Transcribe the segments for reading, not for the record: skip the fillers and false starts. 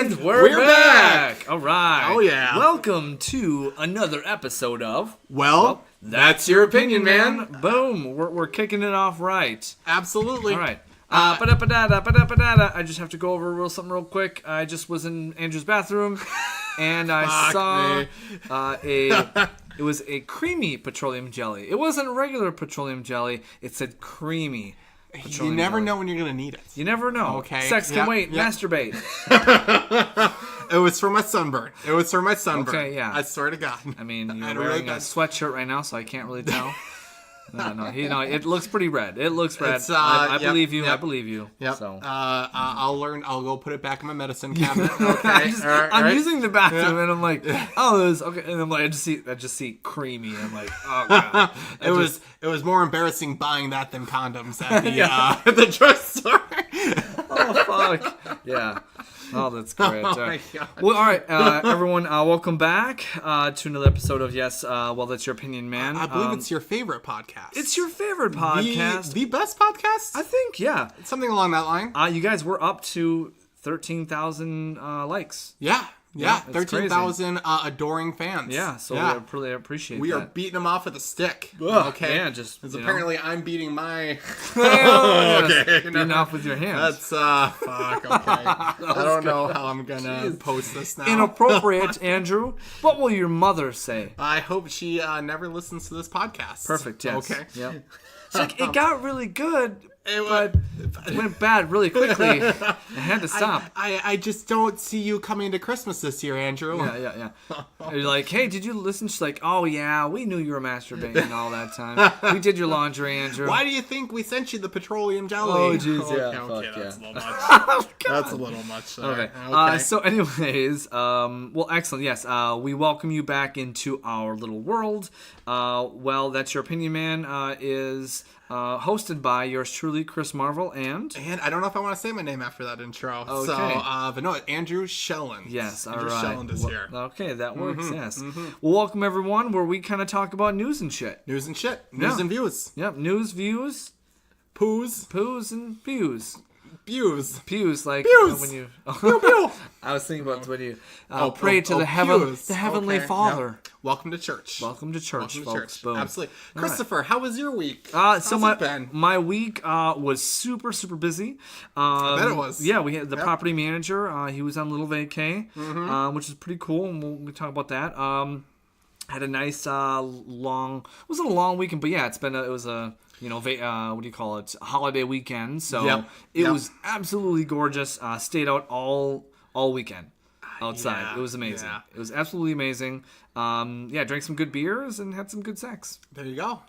And we're back. All right. Oh, yeah. Welcome to another episode of Well, that's your opinion, man. Boom. We're kicking it off right. Absolutely. All right. I just have to go over something real quick. I just was in Andrew's bathroom, and I saw it was a creamy petroleum jelly. It wasn't regular petroleum jelly. It said creamy. You never know when you're going to need it. You never know. Okay. Sex can wait. Masturbate. It was for my sunburn. Okay, yeah. I swear to God. I mean, you're wearing a sweatshirt right now, so I can't really tell. No. It looks pretty red. It looks red. I believe you. I believe you. Yep. So. I'll learn. I'll go put it back in my medicine cabinet. Okay. I'm using the bathroom, and I'm like, oh, this okay. And I'm like, I just see creamy. I'm like, oh god. It was more embarrassing buying that than condoms at the the drugstore. Oh fuck. Yeah. Oh, that's great. My God. Well, all right, everyone, welcome back to another episode of well, that's your opinion, man. I believe it's your favorite podcast. It's your favorite podcast. The best podcast? I think, yeah. Something along that line. You guys, we're up to 13,000 likes. Yeah, 13,000 adoring fans. Yeah, so we really appreciate we that. are beating them off with a stick. Ugh, okay, yeah, just apparently I'm beating my. Okay, beating off with your hands. That's fuck. Okay, I don't know how I'm gonna post this now. Inappropriate, Andrew. What will your mother say? I hope she never listens to this podcast. Perfect. Yes. Okay. Yep. It's like it got really good. But it went bad really quickly. I had to stop. I just don't see you coming to Christmas this year, Andrew. Yeah. You're like, hey, did you listen? She's like, oh, yeah, we knew you were masturbating all that time. We did your laundry, Andrew. Why do you think we sent you the petroleum jelly? Oh, jeez, yeah. Okay, Fuck, that's a yeah. little much. That's a little much. Okay. So anyways, well, excellent. Yes, we welcome you back into our little world. Well, That's Your Opinion, Man is... hosted by yours truly, Chris Marvel, and I don't know if I want to say my name after that intro. Okay. So, but no, Andrew Shelland. Yes, Andrew all right. Shelland is here. Okay, that works. Yes. Well, welcome everyone, where we kind of talk about news and shit. News and shit. News and views. Yep. News, views, poos, and pews. Pews, like pews. When you. Pew, pew. I was thinking about when you pray to the heavenly Father. Yep. Welcome to church. Welcome to church, folks. Boom. Absolutely. Christopher, how was your week? My week was super, super busy. I bet it was. Yeah, we had the property manager. He was on a little vacay, which is pretty cool, and we'll talk about that. Had a nice long. It wasn't a long weekend, but yeah, it was a. What do you call it? Holiday weekend. So it was absolutely gorgeous. Stayed out all weekend outside. Yeah, it was amazing. Yeah. It was absolutely amazing. Drank some good beers and had some good sex. There you go.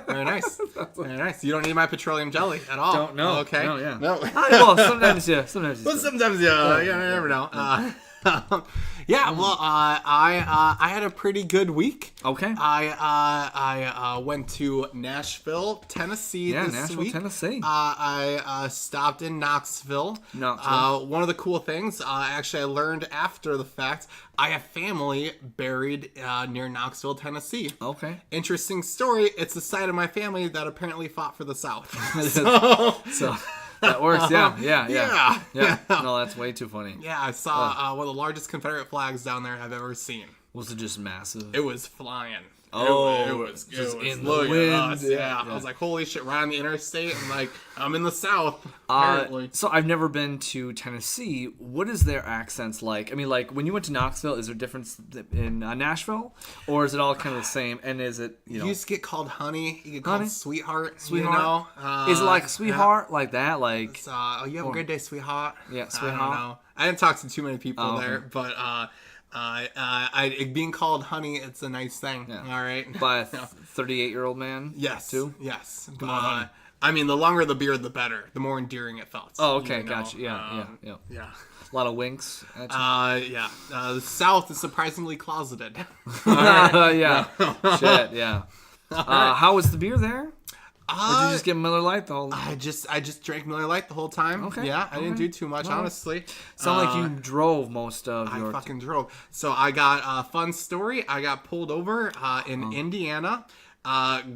Very nice. Very nice. You don't need my petroleum jelly at all. Don't know. Okay. No, yeah. No. Well, sometimes yeah. Sometimes. Well, sometimes yeah. You never know. I had a pretty good week. Okay. I went to Nashville, Tennessee this week. Tennessee. I stopped in Knoxville. One of the cool things, actually, I learned after the fact, I have family buried near Knoxville, Tennessee. Okay. Interesting story. It's the side of my family that apparently fought for the South. So that works. Yeah. No, that's way too funny. Yeah, I saw one of the largest Confederate flags down there I've ever seen. Was it just massive? It was flying. Oh, it was in the wind. Yeah. I was like, holy shit, right on the interstate. And like, I'm in the South, apparently. So I've never been to Tennessee. What is their accents like? I mean, like, when you went to Knoxville, is there a difference in Nashville? Or is it all kind of the same? And is it, You used to get called honey. You get honey? called sweetheart. Is it like sweetheart, like that? Like, you have a good day, sweetheart. Yeah, sweetheart. I don't know. I didn't talk to too many people there, but... being called honey, it's a nice thing. Yeah. All right. By a 38-year-old man? Yes. Too? Yes. Come on, honey. I mean, the longer the beard, the better. The more endearing it felt. Oh, okay. Gotcha. Yeah. Yeah. A lot of winks at you. Yeah. The South is surprisingly closeted. Yeah. Shit, yeah. How was the beer there? Or did you just get Miller Lite the whole I just drank Miller Lite the whole time. Okay. Yeah, I didn't do too much, honestly. Sound like you drove most of your... I fucking drove. So I got a fun story. I got pulled over in Indiana.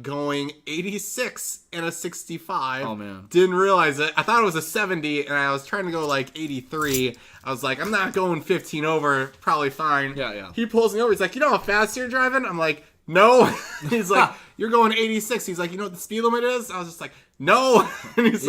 going 86 and a 65. Oh, man. Didn't realize it. I thought it was a 70, and I was trying to go like 83. I was like, I'm not going 15 over. Probably fine. Yeah. He pulls me over. He's like, you know how fast you're driving? I'm like, no. He's like, you're going 86. He's like, you know what the speed limit is? I was just like, no. And he's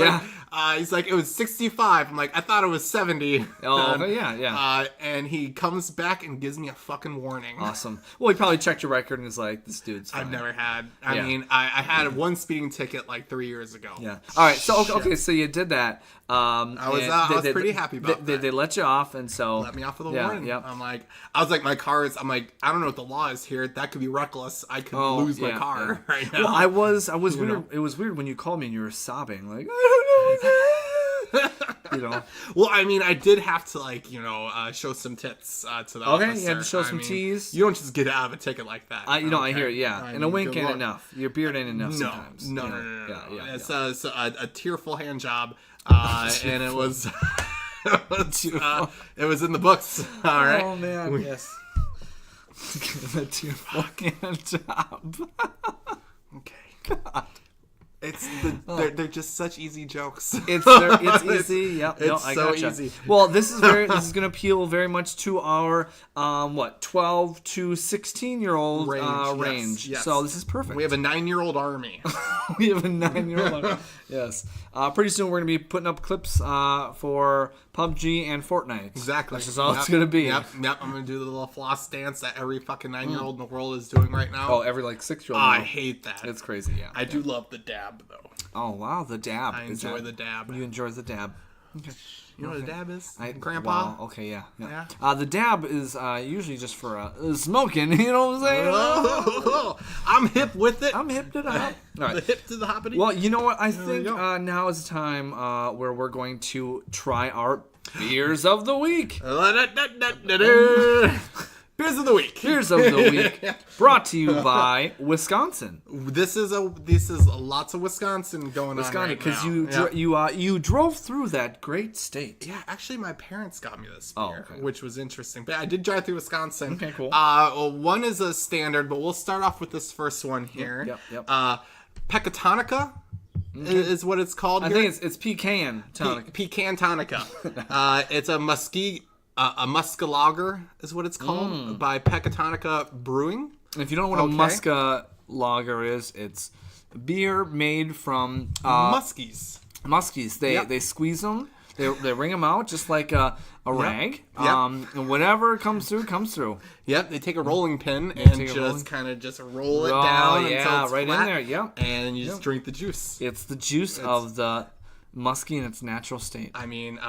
like, it was 65. I'm like, I thought it was 70. Oh, yeah. And he comes back and gives me a fucking warning. Awesome. Well, he probably checked your record and is like, this dude's fine. I've never had. I mean, I had one speeding ticket like 3 years ago. Yeah. All right. So okay. So you did that. I was pretty happy about that. They let you off, and so let me off with a warning. Yep. I was like, my car is. I'm like, I don't know what the law is here. That could be reckless. I could lose my car right now. Well, I was weird. It was weird when you called me and you were sobbing, like, I don't know. You know. Well, I mean, I did have to show some tits to the officer. Okay, you had to show some tees. You don't just get out of a ticket like that. I hear it. Yeah, and a wink ain't enough. Your beard ain't enough sometimes. No. Yeah. It's a tearful hand job, and it was. It was in the books. All right. Oh man. Yes. A tearful hand job. Okay. God. They're just such easy jokes. It's easy. Yep. I gotcha. Easy. Well, this is gonna appeal very much to our 12 to 16-year-old range. Yes. So this is perfect. We have a 9-year-old army. We have a 9-year-old army. Yes. Pretty soon we're gonna be putting up clips for PUBG and Fortnite. Exactly. That's just all it's gonna be. Yep. I'm gonna do the little floss dance that every fucking 9-year-old in the world is doing right now. Oh, every 6-year-old. I hate that. It's crazy. Yeah. I do love the dab though. Oh wow, the dab. I enjoy the dab. You enjoy the dab. Okay. You know what a dab is? Grandpa? Wow, okay, yeah. The dab is usually just for smoking, you know what I'm saying? Oh, I'm hip with it. I'm hip to the hop. All right. The hip to the hoppity. Well, you know what? I think now is the time where we're going to try our beers of the week. Beers of the week. Beers of the week, brought to you by Wisconsin. This is lots of Wisconsin going on right now. Because you drove through that great state. Yeah, actually, my parents got me this beer, which was interesting. But I did drive through Wisconsin. Okay, cool. One is a standard, but we'll start off with this first one here. Yep. Pecatonica is what it's called. I think it's pecan tonica. Pecan tonica. It's a a Musca lager is what it's called by Pecatonica Brewing. If you don't know what a Musca lager is, it's beer made from muskies. Muskies. They squeeze them. They wring them out just like a rag. Yep. And whatever comes through, comes through. Yep. They take a rolling pin and just kind of just roll it down until it's right flat, in there. Yep. And you just drink the juice. It's the juice of the musky in its natural state. I mean,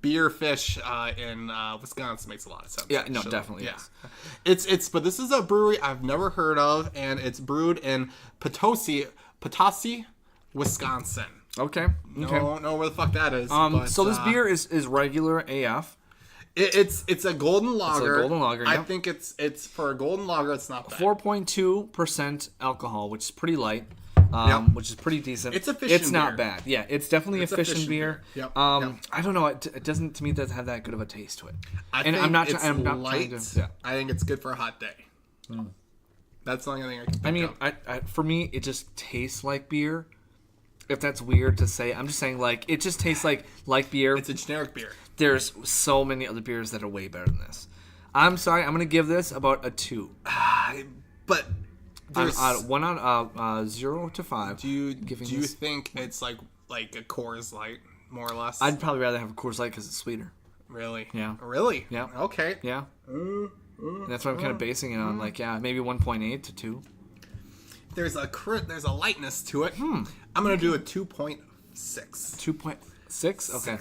beer fish in Wisconsin makes a lot of sense. Yeah, no, definitely. Yes. But this is a brewery I've never heard of, and it's brewed in Potosi, Wisconsin. Okay. Don't know where the fuck that is. So this beer is regular AF. It's a golden lager. It's a golden lager. I think it's for a golden lager. It's not bad. 4.2% alcohol, which is pretty light. Which is pretty decent. It's a fission It's not bad. Yeah, it's definitely a fission beer. Yep. I don't know. It doesn't, to me, doesn't have that good of a taste to it. I think I'm not light. I think it's good for a hot day. That's the only thing I can think of. For me, it just tastes like beer. If that's weird to say, I'm just saying, like, it just tastes like beer. It's a generic beer. There's so many other beers that are way better than this. I'm sorry. I'm gonna give this about a 2. But there's 1 on 0 to 5. Do you think it's like a Coors Light, more or less? I'd probably rather have a Coors Light because it's sweeter. Really? Yeah. Really? Yeah. Okay. Yeah. That's what I'm kind of basing it on. Like, maybe 1.8 to 2. There's a lightness to it. I'm gonna do a 2.6. 2.6? Okay.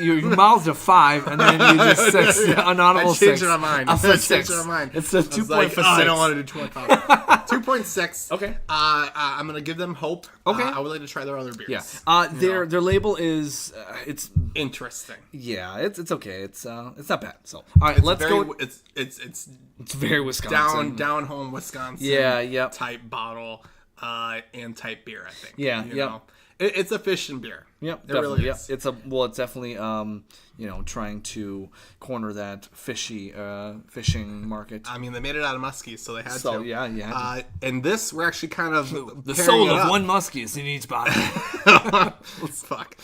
You mouthed a 5 and then you just 6. An audible 6. I changed my mind. It's a 2.6. Like, I don't want to do 2.5. 2.6. Okay. I'm gonna give them hope. Okay. I would like to try their other beers. Yeah. Their label is it's interesting. Yeah. It's okay. It's not bad. So all right, let's go. It's very Wisconsin. Down home Wisconsin. Yeah. Yep. Type bottle. and type beer, I think. Yeah, you yep. know? It's a fishing beer. Yep, it definitely. really Yep. is. It's definitely trying to corner that fishing market. I mean, they made it out of muskies, so they had So, to. yeah, you had to. And this, we're actually kind of The pairing soul it of up. one muskie is in each bottle. Fuck.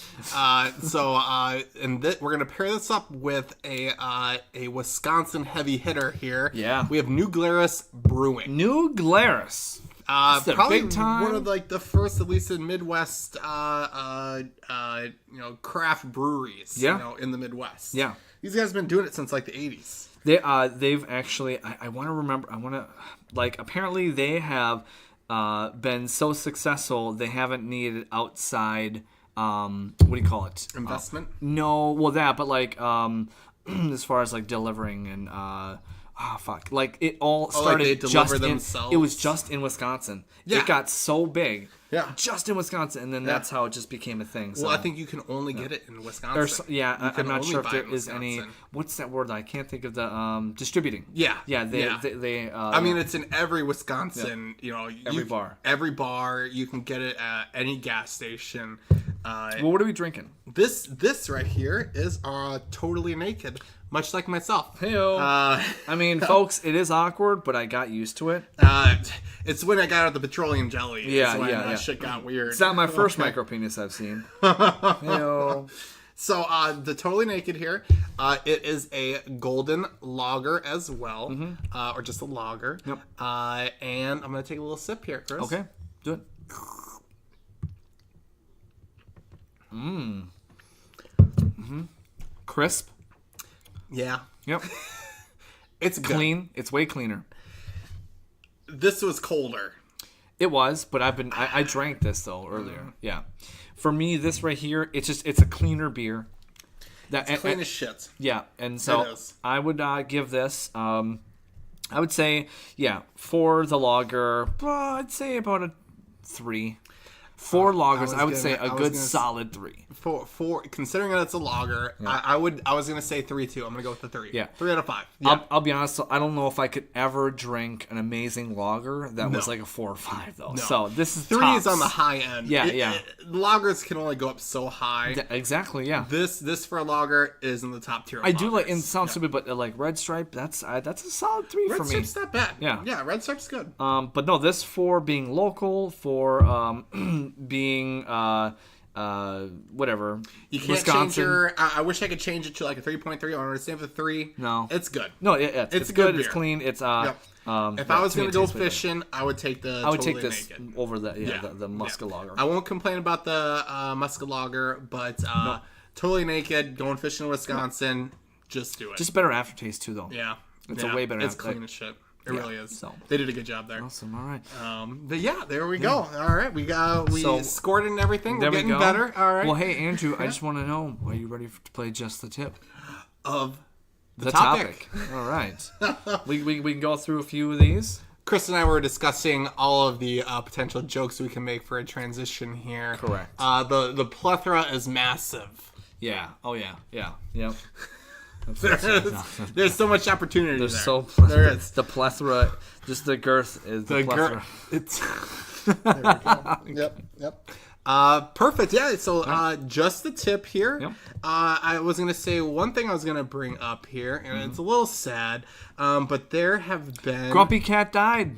We're gonna pair this up with a Wisconsin heavy hitter here. Yeah. We have New Glarus Brewing. New Glarus. It's a Probably big time. one of like the first, at least in Midwest, craft breweries. Yeah. In the Midwest. Yeah. These guys have been doing it since like the 80s. They've actually. I want to remember. Apparently they have been so successful they haven't needed outside. What do you call it? Investment. No, well that, but as far as delivering and it all started they just deliver in. themselves? It was just in Wisconsin. Yeah. It got so big. Yeah. Just in Wisconsin, and then that's how it just became a thing. So. Well, I think you can only get it in Wisconsin. I'm not only sure if buy there it in is any. Wisconsin. What's that word? I can't think of the distributing. Yeah. Yeah. They I mean, it's in every Wisconsin. Every bar. Every bar. You can get it at any gas station. Well, what are we drinking? This right here is Totally Naked, much like myself. Heyo. I mean, folks, it is awkward, but I got used to it. It's when I got out of the petroleum jelly. Yeah, is when, yeah. shit got weird. It's not my first micro penis I've seen. Heyo. So the Totally Naked here, it is a golden lager as well, or just a lager. Yep. And I'm gonna take a little sip here, Chris. Okay, do it. Crisp. Yeah. Yep. It's good. Clean. It's way cleaner. This was colder. It was, but I drank this though earlier. Yeah. For me, this right here, it's a cleaner beer. It's clean as shit. Yeah, and so It is. I would give this. I would say, for the lager, I'd say about a 3. 4 lagers, I would say a good solid 3. For considering that it's a lager, I was gonna say 3 too. I'm gonna go with the 3. Yeah. 3 out of 5. Yeah. I'll be honest. I don't know if I could ever drink an amazing lager that was like a 4 or 5 though. No. So this is 3 tops. is on the high end. Yeah. Lagers can only go up so high. Exactly. Yeah. This for a lager is in the top tier. Of I do like. lagers. And sounds stupid, but Red Stripe. That's a solid 3 Red for me. Stripe's not bad. Yeah. Red Stripe's good. But no, this for being local, for being whatever. You can't Wisconsin. change your. I wish I could change it to like a 3.3. I want to stay with a 3. No. It's good. No, it's a good. good It's beer. clean. It's If I was to me gonna it go tastes way better. fishing, I would take the. I would Totally take this Naked. over the Musca lager. I won't complain about the Musca lager, but Totally Naked, going fishing in Wisconsin, just do it. Just better aftertaste too, though. yeah, It's a way better It's appetite. clean as shit. It really is. so. They did a good job there. Awesome. All right. But yeah, there we go. All right, we So, scored it and everything. There We're we getting go. better. All right. Well, hey Andrew, I just want to know: are you ready to play just the tip? Of The topic. All right. we can go through a few of these. Chris and I were discussing all of the potential jokes we can make for a transition here. Correct. The plethora is massive. Yeah. Oh yeah. Yeah. Yep. There's so much opportunity There's there. so There is. the plethora, just the girth is the plethora. It's there we go. Yep. Perfect. Yeah. So just the tip here. Yep. I was gonna say one thing I was gonna bring up here, and it's a little sad. But there have been Grumpy Cat died.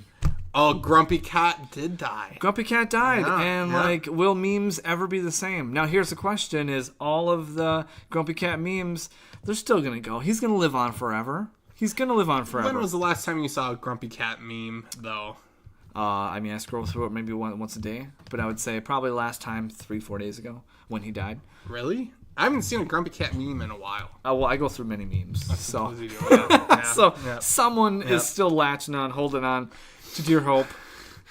Oh, Grumpy Cat did die. Grumpy Cat died, Yeah, and yeah. will memes ever be the same? Now here's the question: is all of the Grumpy Cat memes? They're still gonna go. He's gonna live on forever. He's gonna live on forever. When was the last time you saw a Grumpy Cat meme, though? I mean, I scroll through it maybe once a day, but I would say probably last time 3-4 days ago when he died. Really? I haven't seen a Grumpy Cat meme in a while. Well, I go through many memes, so Yeah. someone is still latching on, holding on to Dear Hope.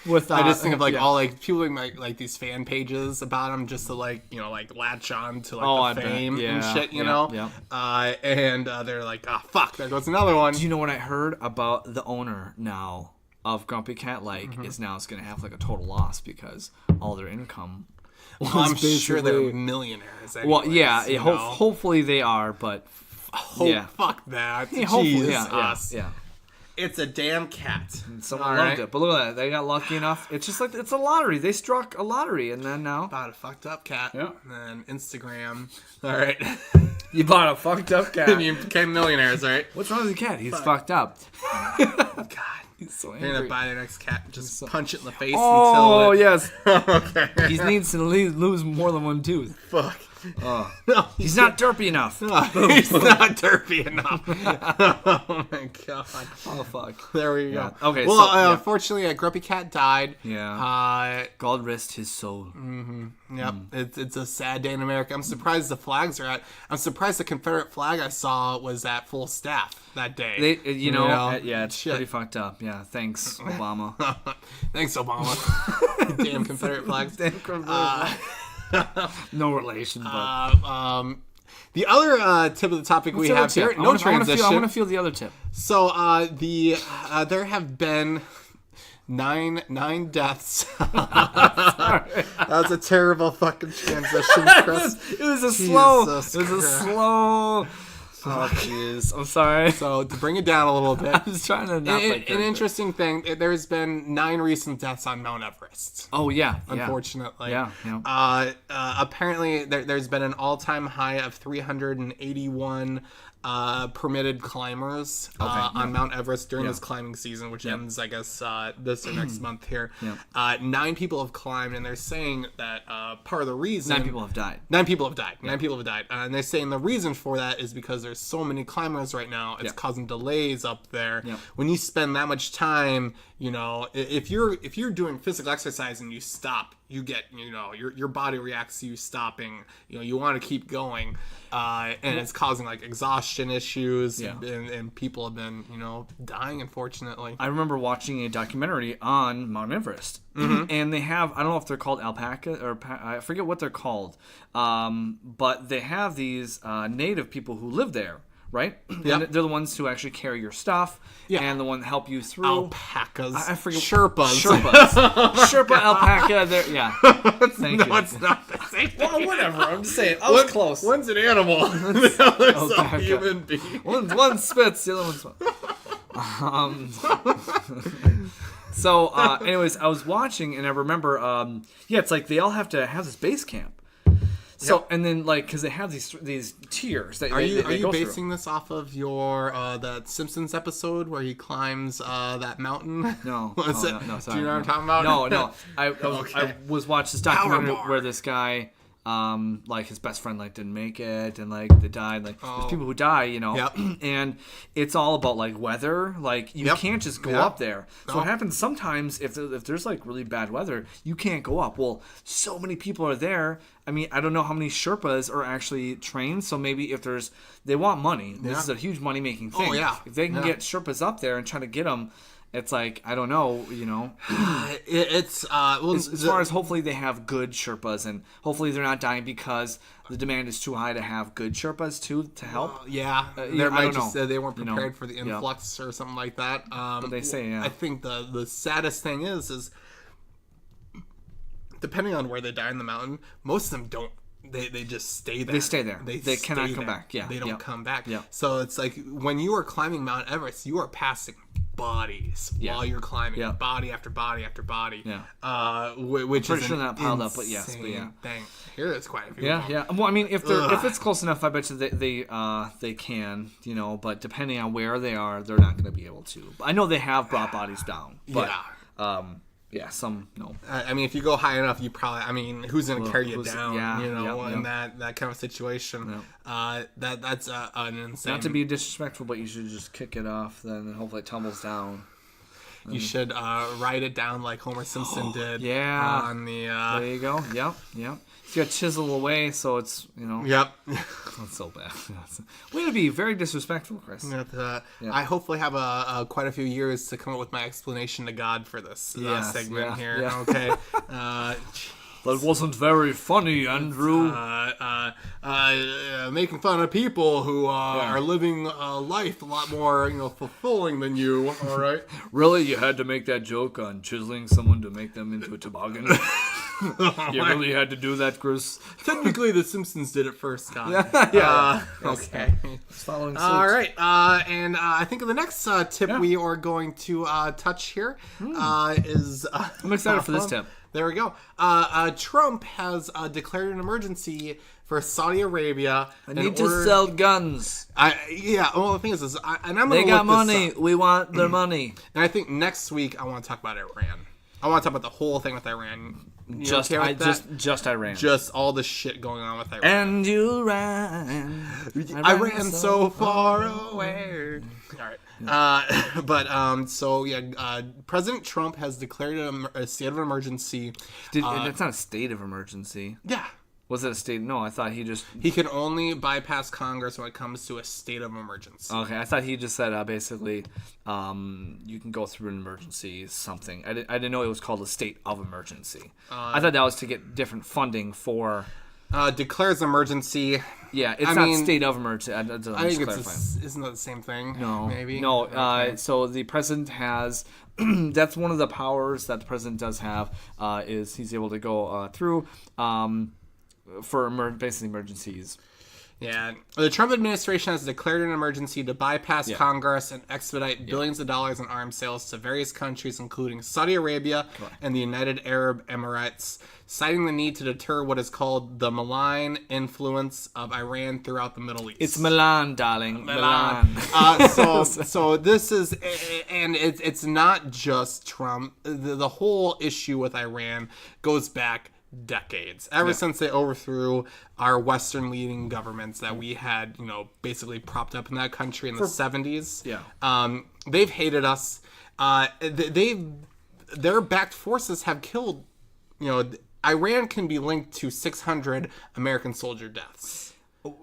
With I just think of yeah. all people like these fan pages about him just to latch on to I the bet. fame and Yeah, shit, you yeah, know. yeah. And they're like, fuck, there goes another one. Do you know what I heard about the owner now of Grumpy Cat? Is now it's going to have a total loss because all their income. I'm sure they're millionaires. Well, anyways, yeah. you know? Hopefully they are, but yeah. Fuck that. Hopefully, Jesus. yeah. It's a damn cat. Someone loved it. But look at that. They got lucky enough. It's just like, it's a lottery. They struck a lottery, and then now... Bought a fucked up cat. Yeah. And then Instagram. All right. You bought a fucked up cat. And you became millionaires, all right? What's wrong with the cat? He's fucked up. God. He's so You're going angry. to buy the next cat and just punch it in the face Oh, until it... yes. Okay. He needs to lose more than one tooth. Fuck. Oh. No, He's not derpy enough. he's not derpy enough. Oh my god. Oh, fuck. There we go. Yeah. Okay, well, so, yeah. unfortunately, a grumpy cat died. Yeah. God rest his soul. Yep. It's a sad day in America. I'm surprised the flags are at. I'm surprised the Confederate flag I saw was at full staff that day. Yeah, it's pretty fucked up. Yeah, thanks, Obama. Thanks, Obama. Damn Confederate flags. No relation, but... The other tip of the topic we have here, no transition. I want to feel the other tip. So there have been nine deaths. That was a terrible fucking transition, Chris. It was a slow. Jesus Oh jeez, I'm sorry. So to bring it down a little bit, I was trying to not. an interesting thing. There's been 9 recent deaths on Mount Everest. Oh yeah. Unfortunately. Yeah. Apparently, there's been an all-time high of 381 permitted climbers on Mount Everest during this climbing season, which ends, I guess, this or next month here. 9 people have climbed, and they're saying that part of the reason... 9 people have died. 9 people have died. 9 people have died. And they're saying the reason for that is because there's so many climbers right now, it's causing delays up there. When you spend that much time, you know, if you're doing physical exercise and you stop, you get, you know, your body reacts to you stopping. You know, you want to keep going. And it's causing like exhaustion issues, and people have been, you know, dying, unfortunately. I remember watching a documentary on Mount Everest, and they have, I don't know if they're called alpaca or I forget what they're called, but they have these native people who live there. Right? Yeah. They're the ones who actually carry your stuff and the one that help you through. Alpacas. I forget. Sherpas. Sherpa, alpaca. They're, Thank you. It's not the same. Well, whatever. I'm just saying. I was close. One's an animal. The other's a human being. One spits, the other one spits. So, anyways, I was watching and I remember, it's like they all have to have this base camp. So and then like because they have these tiers that are you go basing through. this off of your that Simpsons episode where he climbs that mountain? No, no, sorry. Do you know what I'm talking about? No. I was watching this documentary where this guy like his best friend like didn't make it and like they died, like there's people who die, you know. And it's all about like weather, like you can't just go up there. So what happens sometimes if there's like really bad weather, you can't go up. Well, so many people are there. I mean, I don't know how many Sherpas are actually trained, so maybe if they want money. This is a huge money making thing. If they can get Sherpas up there and try to get them, it's like, I don't know, you know. It's as far as hopefully they have good Sherpas, and hopefully they're not dying because the demand is too high to have good Sherpas too to help. They might just say they weren't prepared for the influx or something like that. But they say, I think the saddest thing is depending on where they die in the mountain, most of them don't. They just stay there. They stay there. They cannot come back. They don't come back. Yeah. So it's like when you are climbing Mount Everest, you are passing bodies while you're climbing, body after body after body. Which pretty is sure not piled up, but thing. Here it's quite a few. Well, I mean, if it's close enough, I bet you they can, you know. But depending on where they are, they're not going to be able to. I know they have brought bodies down. But, some no. I mean, if you go high enough, you probably. I mean, who's going to carry you down? In that kind of situation. That's an insane. Not to be disrespectful, but you should just kick it off then, and hopefully it tumbles down. You should write it down like Homer Simpson did. On the. There you go. Yep. You got chisel away, so it's, you know. Yep. That's so bad. Way to be very disrespectful, Chris. I hopefully have quite a few years to come up with my explanation to God for this segment here. Yeah. Okay. That wasn't very funny, Andrew. Making fun of people who are living life a lot more, fulfilling than you. All right. Really, you had to make that joke on chiseling someone to make them into a toboggan? You really had to do that, Chris. Technically, The Simpsons did it first, Scott. Yeah. Okay. Following suit. All right. And I think the next tip we are going to touch here is... I'm excited for this tip. There we go. Trump has declared an emergency for Saudi Arabia. I need to sell guns. Well, the thing is I'm going to They got money. We want their money. And I think next week I want to talk about Iran. I want to talk about the whole thing with Iran. Just Iran. Just all the shit going on with Iran. And you ran. I ran so far away. All right. President Trump has declared a state of emergency. That's not a state of emergency. Yeah. Was it a state? No, I thought he can only bypass Congress when it comes to a state of emergency. Okay, I thought he just said basically you can go through an emergency something. I didn't know it was called a state of emergency. I thought that was to get different funding for... declares emergency. Yeah, it's not state of emergency. I think isn't that the same thing? No. Maybe? No, okay. So the president has... that's one of the powers that the president does have, is he's able to go through... for basically emergencies. Yeah. The Trump administration has declared an emergency to bypass Congress and expedite billions of dollars in arms sales to various countries, including Saudi Arabia and the United Arab Emirates, citing the need to deter what is called the malign influence of Iran throughout the Middle East. It's Milan, darling. Milan. So this is, and it's not just Trump. The whole issue with Iran goes back decades, ever since they overthrew our Western leading governments that we had, basically propped up in that country in the 70s. They've hated us. Their backed forces have killed, Iran can be linked to 600 American soldier deaths.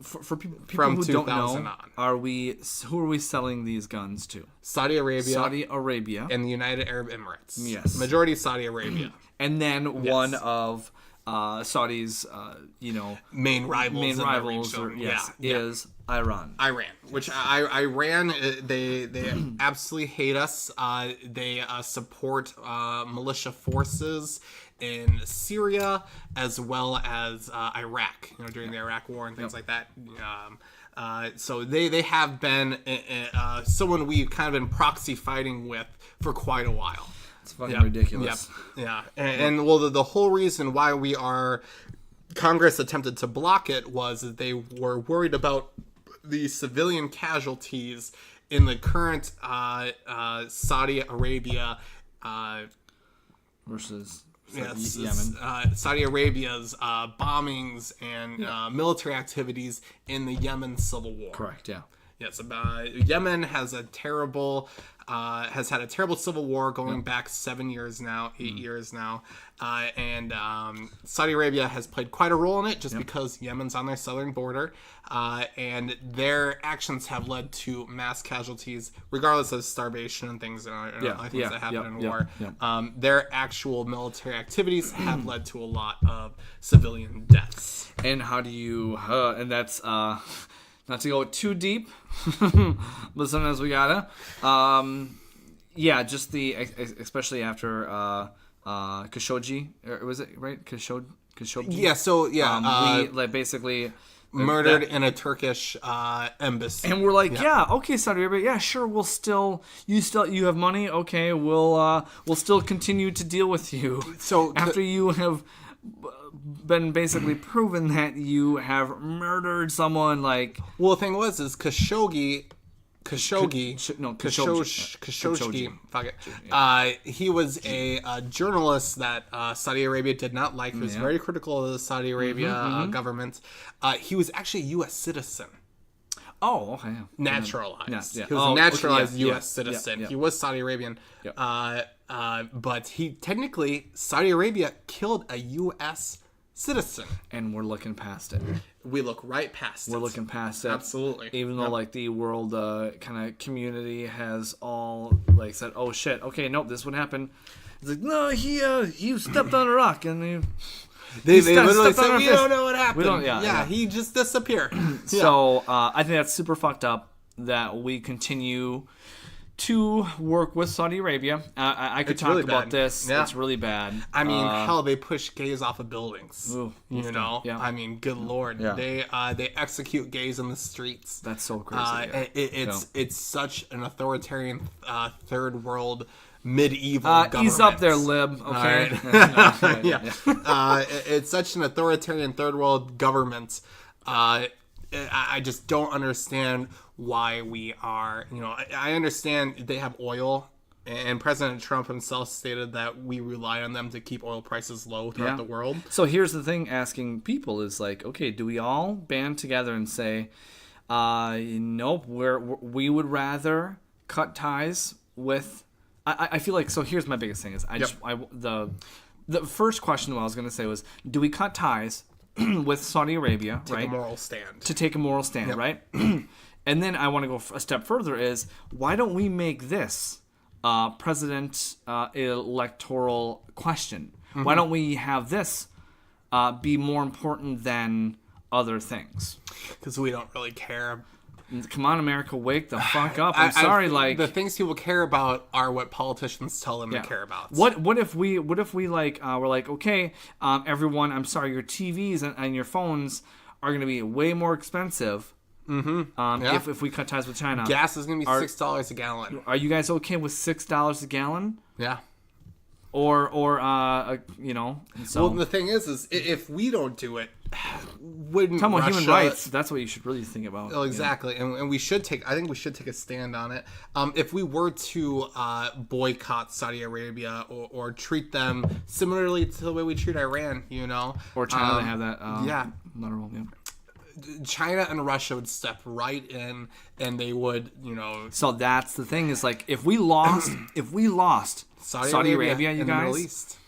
For people from who 2000 don't know, on. Who are we selling these guns to? Saudi Arabia and the United Arab Emirates. Yes. Majority Saudi Arabia. And then one of Saudi's, main rivals is Iran. Which Iran, they absolutely hate us. They support militia forces in Syria as well as Iraq, during the Iraq War and things like that. So they have been someone we've kind of been proxy fighting with for quite a while. It's fucking ridiculous. Yeah. And the whole reason why Congress attempted to block it was that they were worried about the civilian casualties in the current Saudi Arabia versus Yemen. Saudi Arabia's bombings and military activities in the Yemen civil war. Correct, yeah. Yes, Yemen has had a terrible civil war going back 8 years now, and Saudi Arabia has played quite a role in it just because Yemen's on their southern border, and their actions have led to mass casualties, regardless of starvation and things that happen in war. Their actual military activities have led to a lot of civilian deaths. And how do you? And that's. Not to go too deep, but sometimes we gotta. Just especially after Khashoggi, was it right? Khashoggi. We basically murdered in a Turkish embassy, and we're like, okay, Saudi Arabia, sure, you have money, okay, we'll still continue to deal with you. So after you have been basically proven that you have murdered someone, like... Well, the thing was, Khashoggi. Fuck it. He was a journalist that Saudi Arabia did not like. He was very critical of the Saudi Arabia government. He was actually a U.S. citizen. Oh, okay. Naturalized. He was a naturalized U.S. citizen. He was Saudi Arabian. But Saudi Arabia killed a U.S. citizen. And we're looking past it. We look right past it. We're looking past it. Absolutely. Even though, the world kind of community has all, said, oh, shit, okay, nope, this would happen. It's like, no, he stepped on a rock, and They literally said, we don't know what happened. He just disappeared. So I think that's super fucked up that we continue to work with Saudi Arabia. I could It's talk really about bad. this. Yeah. It's really bad. I mean, hell, they push gays off of buildings. Ooh, you know, yeah. I mean, good lord, Yeah. they execute gays in the streets. That's so crazy. It's such an authoritarian third world medieval government. Ease up there, lib. Okay. Right. Yeah. It's such an authoritarian third world government. I just don't understand why we are, I understand they have oil, and President Trump himself stated that we rely on them to keep oil prices low throughout the world. So here's the thing, asking people is like, okay, do we all band together and say, nope, we would rather cut ties with, I feel like, so here's my biggest thing is, the first question I was going to say was, do we cut ties with Saudi Arabia, right? Take a moral stand. To take a moral stand, right? And then I want to go a step further is, why don't we make this president electoral question? Mm-hmm. Why don't we have this be more important than other things? Because we don't really care. Come on, America, wake the fuck up. I'm sorry, like the things people care about are what politicians tell them to care about. What if we like we're like, okay, everyone, I'm sorry, your TVs and your phones are going to be way more expensive. If we cut ties with China, gas is going to be $6 a gallon. Are you guys okay with $6 a gallon? Yeah. Or So, well, the thing is if we don't do it, wouldn't talking about Russia, human rights? That's what you should really think about. Oh, exactly, and we should take. I think we should take a stand on it. If we were to boycott Saudi Arabia or treat them similarly to the way we treat Iran, or China, they have that. Letter, China and Russia would step right in, and they would, So that's the thing is like if we lost Saudi Arabia, you guys, Middle East.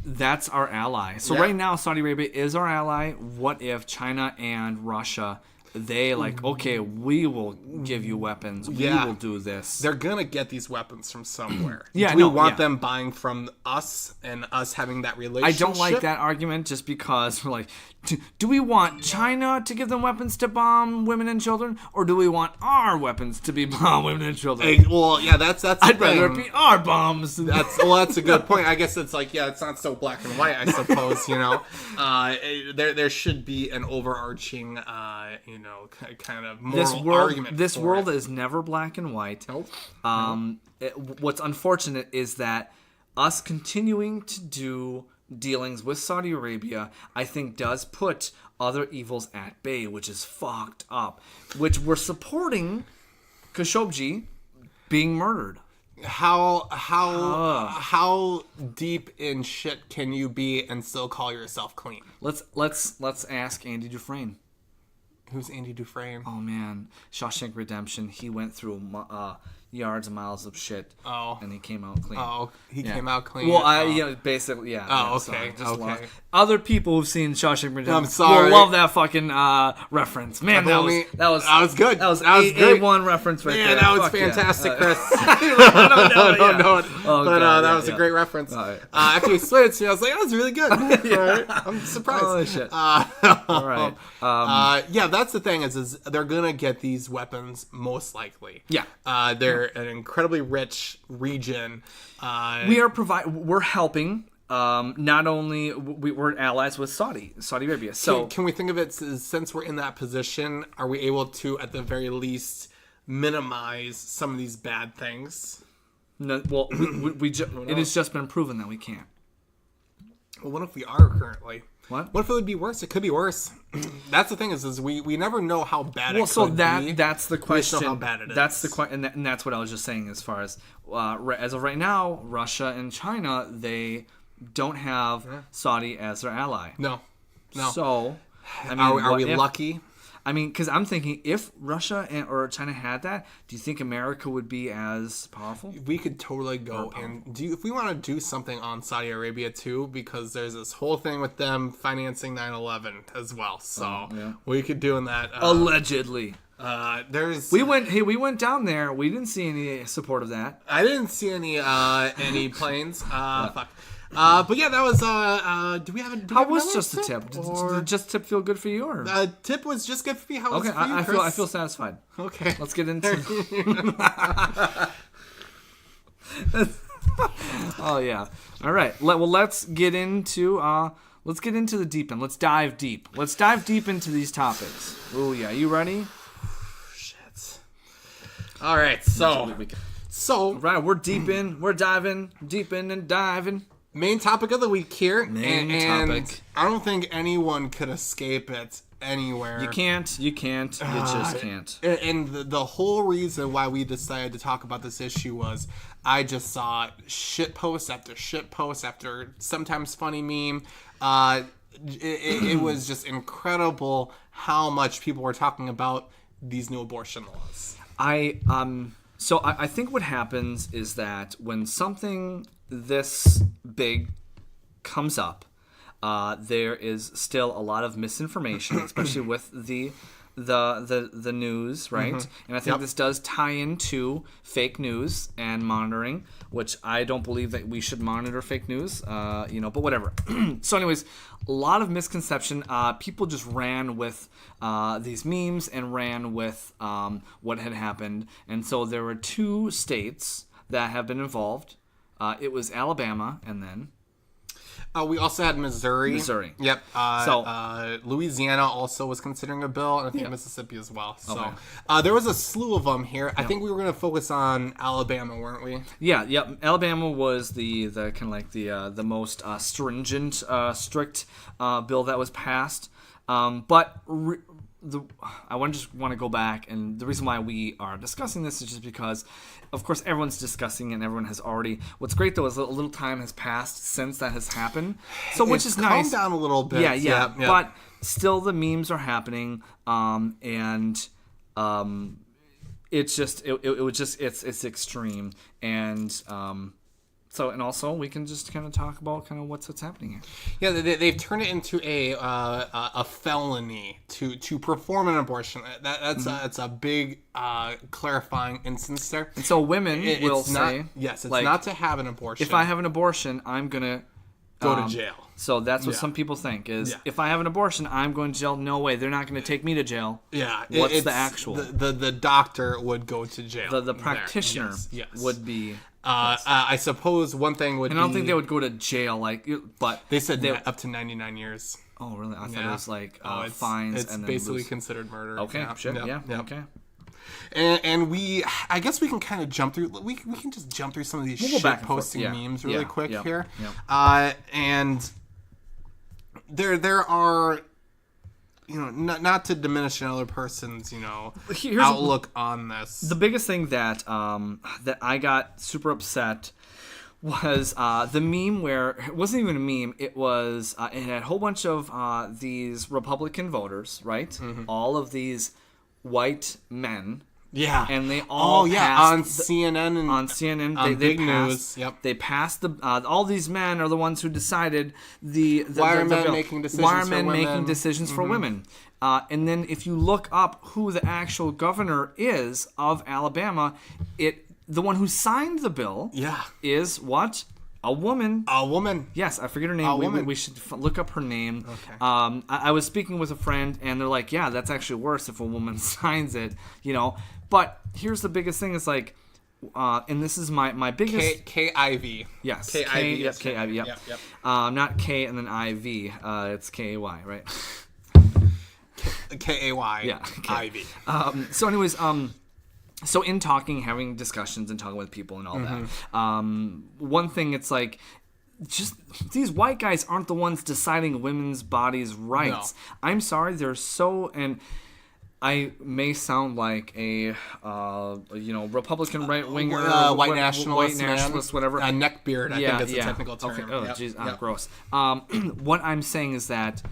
That's our ally. So right now, Saudi Arabia is our ally. What if China and Russia, they like, okay, we will give you weapons. We will do this. They're going to get these weapons from somewhere. Do we want them buying from us and us having that relationship? I don't like that argument just because we're like, do we want China to give them weapons to bomb women and children? Or do we want our weapons to be bomb women and children? Well, yeah, that's the I'd thing. rather it be our bombs. That's a good point. I guess it's like, it's not so black and white, I suppose, There should be an overarching, kind of moral argument. This world is never black and white. Nope. What's unfortunate is that us continuing to do dealings with Saudi Arabia, I think, does put other evils at bay, which is fucked up. Which we're supporting Khashoggi being murdered. How deep in shit can you be and still call yourself clean? Let's ask Andy Dufresne. Who's Andy Dufresne? Oh man, Shawshank Redemption. He went through yards and miles of shit. Oh. And he came out clean. Oh, he came out clean. Well, basically, yeah. Oh, yeah, okay. So okay. Other people who've seen Shawshank Redemption I'm sorry. will love that fucking reference. Man, that was good. That was A1 reference right there. Man, that was fantastic, Chris. I don't know it. That was a great reference. Right. After you explained it to me, I was like, that was really good. Right. I'm surprised. Oh, shit. All right. That's the thing is they're going to get these weapons most likely. Yeah. They're an incredibly rich region. We're helping. Not only we're allies with Saudi Arabia. So can we think of it as, since we're in that position, are we able to at the very least minimize some of these bad things? No, well, it has just been proven that we can't. Well, what if we are currently? What if it would be worse? It could be worse. That's the thing is we never know how bad it could be. That's the question. We just know how bad it is. That's the question, and that's what I was just saying. As far as of right now, Russia and China, they don't have Saudi as their ally. No. So, I mean, are we lucky? I mean, because I'm thinking, if Russia or China had that, do you think America would be as powerful? We could totally go and if we want to do something on Saudi Arabia too, because there's this whole thing with them financing 9/11 as well. So we could do that. Allegedly. We went down there. We didn't see any support of that. I didn't see any planes. Fuck. But yeah, that was. Do we have a? How was just a tip? Did just tip feel good for you, or? Tip was just good for me. How was it for you, I Chris? feel satisfied. Okay, let's get into. Oh yeah. All right. Let's get into the deep end. Let's dive deep. Let's dive deep into these topics. Oh yeah. You ready? Shit. All right. So right, we're deep in. We're diving deep in and diving. Main topic of the week here. Main and topic. I don't think anyone could escape it anywhere. You can't. You just can't. And the whole reason why we decided to talk about this issue was I just saw shit post after sometimes funny meme. It was just incredible how much people were talking about these new abortion laws. So I think what happens is that when something this big comes up, there is still a lot of misinformation, especially with the news, right? Mm-hmm. And I think this does tie into fake news and monitoring, which I don't believe that we should monitor fake news, but whatever. So anyways, a lot of misconception. People just ran with these memes and ran with what had happened. And so there were 2 states that have been involved. It was Alabama and then... we also had Missouri. Yep. Louisiana also was considering a bill, and I think Mississippi as well. So there was a slew of them here. I think we were going to focus on Alabama, weren't we? Yeah. Yep. Alabama was the kind of like the most stringent, strict bill that was passed. But I just want to go back, and the reason why we are discussing this is just because, of course, everyone's discussing and everyone has already. What's great though is a little time has passed since that has happened, so which is nice. Calm down a little bit. Yeah. But still, the memes are happening, and it's just it's extreme, and So, and also we can just kind of talk about kind of what's happening here. Yeah, they've turned it into a felony to perform an abortion. That's a big clarifying instance there. And so women will say, yes, it's not to have an abortion. If I have an abortion, I'm gonna go to jail. So that's what some people think is if I have an abortion, I'm going to jail. No way, they're not going to take me to jail. Yeah, what's the actual? The doctor would go to jail. The practitioner would be. I suppose one thing would. And I don't think they would go to jail, but they said up to 99 years. Oh, really? I thought it was like fines. It's and then basically considered murder. Okay, shit, yeah. Okay. And I guess we can kind of jump through. We can just jump through some of these shit posting memes really quick here. Yeah. And there are. Not to diminish another person's, outlook on this. The biggest thing that I got super upset was the meme where it wasn't even a meme. It was it had a whole bunch of these Republican voters, right? Mm-hmm. All of these white men. Yeah, and they all on CNN and on CNN on they big passed, news. Yep, they passed all these men are the ones who decided why are men making decisions for women. And then if you look up who the actual governor is of Alabama, the one who signed the bill is what? A woman. A woman. Yes, I forget her name. We should look up her name. Okay. I was speaking with a friend, and they're like, yeah, that's actually worse if a woman signs it, But here's the biggest thing is like, and this is my biggest... K-I-V. Yes. K-I-V. Yep, K-I-V, yep. Not K and then I-V. It's K-A-Y, right? K-A-Y. Yeah. I-V. So anyways, so in having discussions and talking with people and all that, one thing it's like, just these white guys aren't the ones deciding women's bodies' rights. No. I'm sorry, they're so, and I may sound like a Republican right winger, white nationalist, whatever. Neckbeard, I think is the technical term. Okay. Oh, jeez, gross. What I'm saying is that.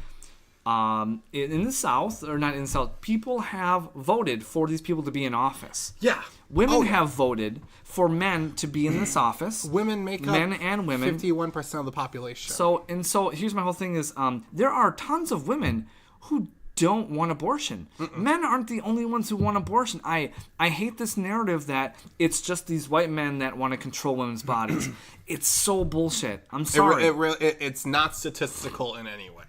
In the South, or not in the South, people have voted for these people to be in office. Yeah. Women have voted for men to be in this office. Women make men and women 51% of the population. So here's my whole thing is there are tons of women who don't want abortion. Men aren't the only ones who want abortion. I hate this narrative that it's just these white men that want to control women's bodies. It's so bullshit. I'm sorry. It's not statistical in any way.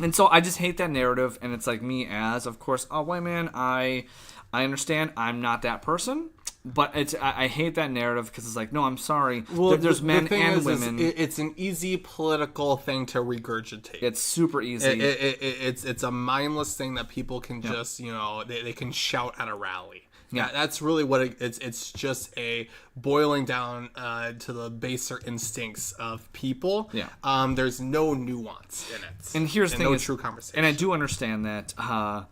And so I just hate that narrative, and it's like me as, of course, a white man, I understand I'm not that person. but I hate that narrative because it's like, no, I'm sorry. Well, there's men and women. It's an easy political thing to regurgitate. It's super easy. It's a mindless thing that people can just, they can shout at a rally. Yeah, that's really what it's just a boiling down to the baser instincts of people. Yeah. There's no nuance in it. And here's the thing: no true conversation. And I do understand that are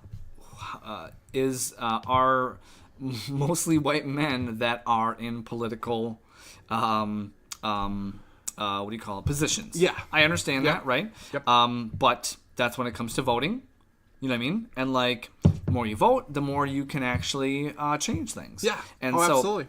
mostly white men that are in political what do you call it, positions. Yeah, I understand that, right? Yep. But that's when it comes to voting. You know what I mean? And like, the more you vote, the more you can actually change things. Yeah. And so absolutely.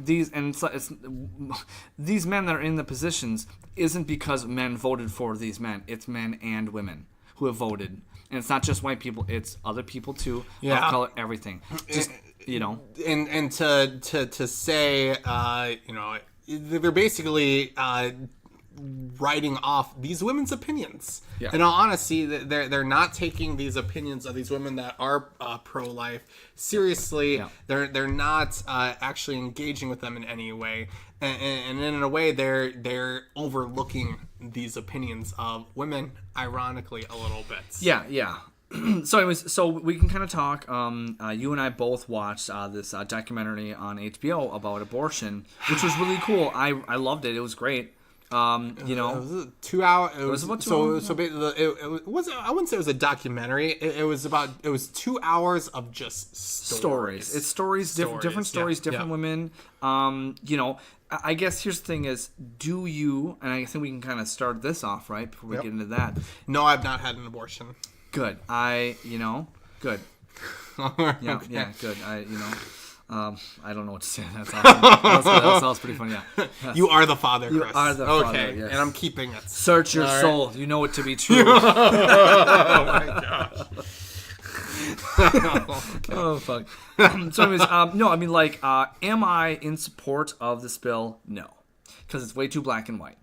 These men that are in the positions isn't because men voted for these men. It's men and women who have voted, and it's not just white people. It's other people too. Yeah. Of color, everything. Just And to say they're basically writing off these women's opinions. Yeah. In all honesty, they're not taking these opinions of these women that are pro-life seriously. Yeah. They're not actually engaging with them in any way, and in a way they're overlooking these opinions of women, ironically, a little bit. Yeah. So we can kind of talk. You and I both watched this documentary on HBO about abortion, which was really cool. I loved it. It was great. It was 2 hours. It was about 2 hours. So it was. I wouldn't say it was a documentary. It was 2 hours of just stories. It's stories, different stories, different women. I guess here's the thing: is do you? And I think we can kind of start this off right before we get into that. No, I've not had an abortion. Good. Good. Okay. Yeah. Good. I don't know what to say. That's awesome. That sounds pretty funny. Yeah. Yes. You are the father, Chris. You are the father. Okay, yes. and I'm keeping it. Search your soul. You know it to be true. Oh my gosh. Oh fuck. So anyways, no, I mean am I in support of this bill? No, because it's way too black and white,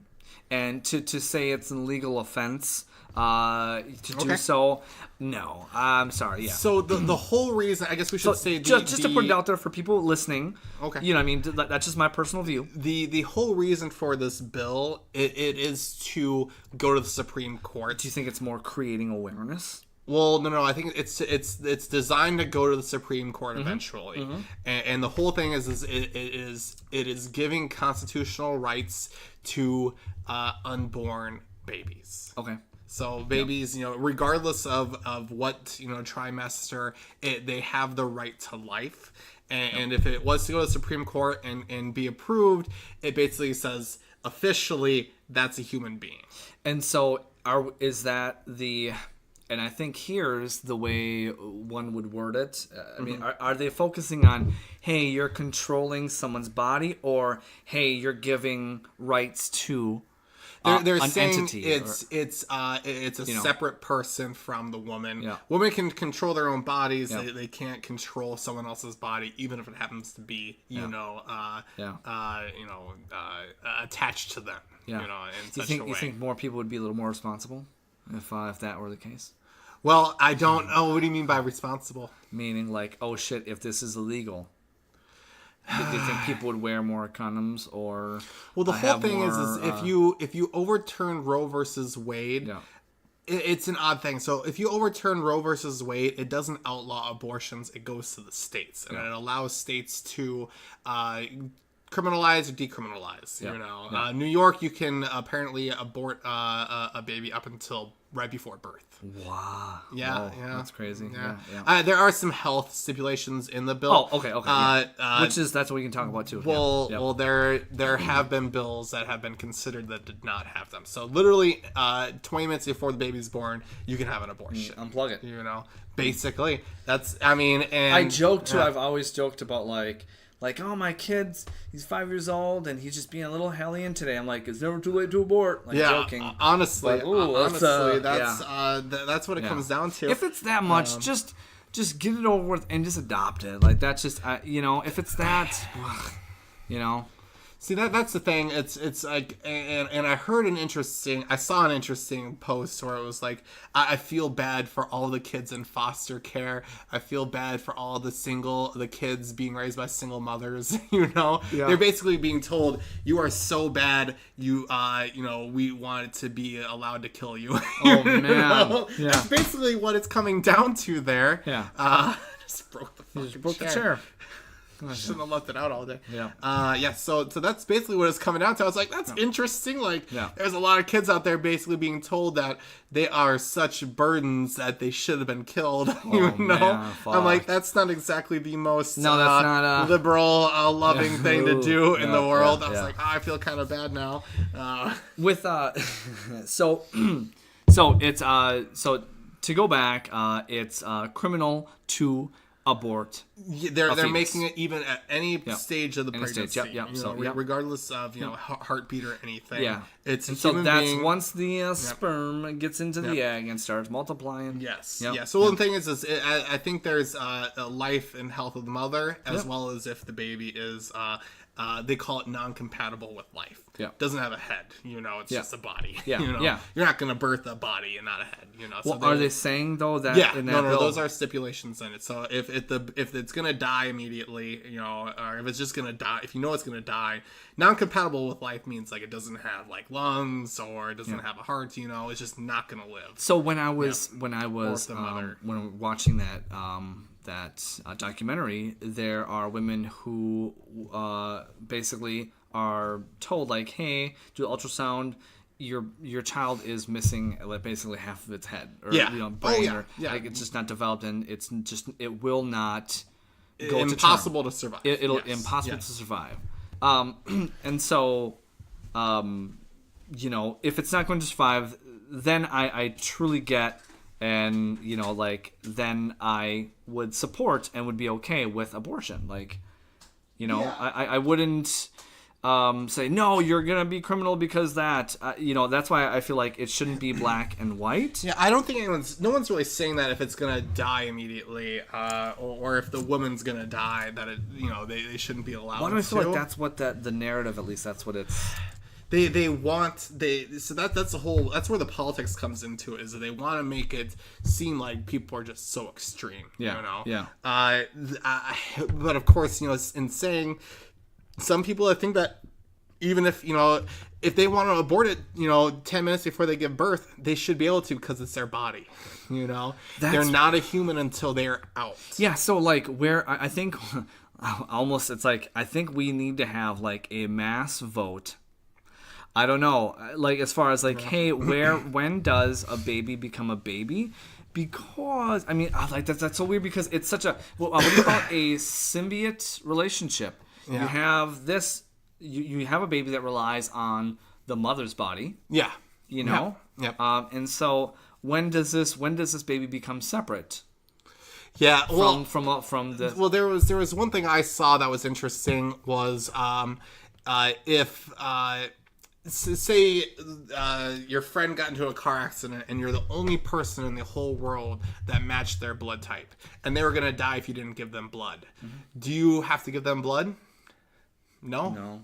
and to say it's an illegal offense. Do so, no. I'm sorry. Yeah. So the whole reason, I guess we should say, just to put it out there for people listening. Okay. You know, what I mean, that's just my personal view. The whole reason for this bill, it is to go to the Supreme Court. Do you think it's more creating awareness? Well, no. I think it's designed to go to the Supreme Court eventually, and the whole thing is it is giving constitutional rights to unborn babies. Okay. So babies, regardless of what, trimester, they have the right to life. And if it was to go to the Supreme Court and be approved, it basically says officially that's a human being. And so is that the... And I think here's the way one would word it. I mean, are they focusing on, hey, you're controlling someone's body, or hey, you're giving rights to... They're an saying entity, it's a separate person from the woman. Yeah. Women can control their own bodies. Yeah. They can't control someone else's body, even if it happens to be attached to them. Yeah. In such a way. You think more people would be a little more responsible if that were the case? Well, I don't know. What do you mean by responsible? Meaning like, oh shit, if this is illegal. Do you think people would wear more condoms, or the whole thing is if you overturn Roe versus Wade, it's an odd thing. So if you overturn Roe versus Wade, it doesn't outlaw abortions; it goes to the states, and it allows states to criminalize or decriminalize. New York, you can apparently abort a baby up until right before birth. Wow. Yeah, whoa, that's crazy. Yeah. There are some health stipulations in the bill. Oh, okay. That's what we can talk about too. Well, there have been bills that have been considered that did not have them. So literally, 20 minutes before the baby's born, you can have an abortion. Unplug it. Basically, that's. I mean, and I joke too. I've always joked about like, oh, my kid's, he's 5 years old and he's just being a little hellion today. I'm like, it's never too late to abort. Like, joking. Honestly, that's that's what it comes down to. If it's that much, just get it over with and just adopt it. Like, that's just, if it's that, See, that's the thing. It's like, and I saw an interesting post where it was like, I feel bad for all the kids in foster care. I feel bad for all the kids being raised by single mothers. They're basically being told, you are so bad. We want it to be allowed to kill you. Oh man, yeah. That's basically what it's coming down to there. Yeah. Just broke the the chair. I shouldn't have left it out all day. Yeah. So that's basically what it's coming down to. I was like, that's interesting. Like, there's a lot of kids out there basically being told that they are such burdens that they should have been killed. Man, I'm like, that's not exactly the most that's not, liberal, loving thing to do in the world. I was like, I feel kind of bad now. With so it's so to go back, it's criminal to abort. They're making it even at any stage of the pregnancy. Regardless of heartbeat or anything. Yeah, it's a so human that's being. once the sperm gets into the egg and starts multiplying. Yes. Yeah. So the thing is I think there's a life and health of the mother as well as if the baby is. They call it non-compatible with life. Yeah. Doesn't have a head, it's just a body. Yeah. You're not going to birth a body and not a head, So are they saying though that in that no, those are stipulations in it. So if it's going to die immediately, or if it's just going to die, if it's going to die, non-compatible with life means like it doesn't have like lungs or it doesn't have a heart, it's just not going to live. So when I was watching that documentary, there are women who basically are told like, hey, do ultrasound, your child is missing like basically half of its head or brain or like it's just not developed and it will not go impossible to survive. It'll impossible to survive. And so if it's not going to survive, then I truly get. And, then I would support and would be okay with abortion. Like, I wouldn't say, no, you're going to be criminal because that. That's why I feel like it shouldn't be black and white. Yeah, I don't think no one's really saying that if it's going to die immediately or if the woman's going to die, that they shouldn't be allowed to. Why do I feel like that's what the narrative, at least that's what it's... So that's where the politics comes into it, is that they want to make it seem like people are just so extreme. Yeah. But of course, in saying some people, I think that even if they want to abort it 10 minutes before they give birth, they should be able to because it's their body. They're not a human until they're out. Yeah. So like where I think almost it's like I think we need to have like a mass vote. I don't know, like as far as like, hey, when does a baby become a baby? Because I mean, like that's so weird because it's such a what do you call it? A symbiote relationship. Yeah. You have this, you have a baby that relies on the mother's body. Yeah. Yep. And so when does this baby become separate? Yeah. Well, from the there was one thing I saw that was interesting was if say your friend got into a car accident and you're the only person in the whole world that matched their blood type and they were going to die if you didn't give them blood. Mm-hmm. Do you have to give them blood? No.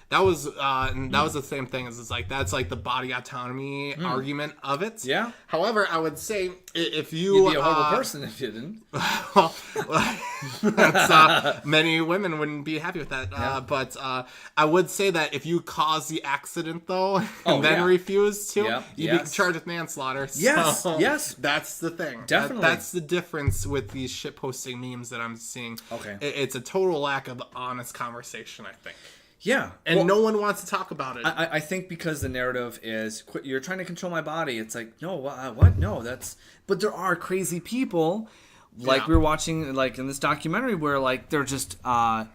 That was the same thing as it's like that's like the body autonomy argument of it. Yeah. However, I would say if you'd be a horrible person if you didn't. That's, many women wouldn't be happy with that. But I would say that if you cause the accident though and then refuse to, you'd be charged with manslaughter. Yes. So yes. That's the thing. Definitely. That's the difference with these shitposting memes that I'm seeing. Okay. It's a total lack of honest conversation, I think. Yeah. And no one wants to talk about it. I think because the narrative is, you're trying to control my body. It's like, no, what? No, that's... But there are crazy people, like we were watching, like in this documentary, where like they're just, they're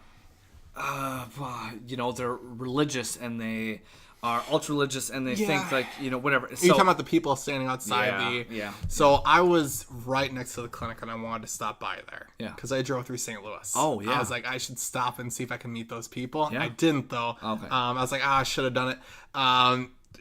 religious and they are ultra-religious and they think like, whatever. You're talking about the people standing outside So I was right next to the clinic and I wanted to stop by there. Yeah. Because I drove through St. Louis. Oh, yeah. I was like, I should stop and see if I can meet those people. Yeah. I didn't, though. Okay. I was like, I should have done it.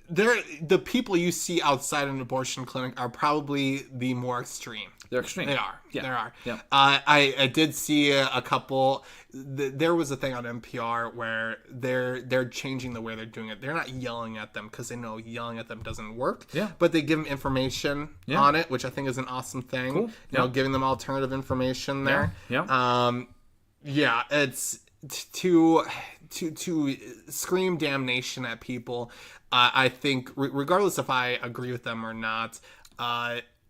the people you see outside an abortion clinic are probably the more extreme. They're extreme. They are. Yeah. There are. Yeah. I did see a couple. There was a thing on NPR where they're changing the way they're doing it. They're not yelling at them because they know yelling at them doesn't work. Yeah. But they give them information on it, which I think is an awesome thing. Cool. You know, giving them alternative information there. Yeah. Yeah. It's to scream damnation at people. I think regardless if I agree with them or not,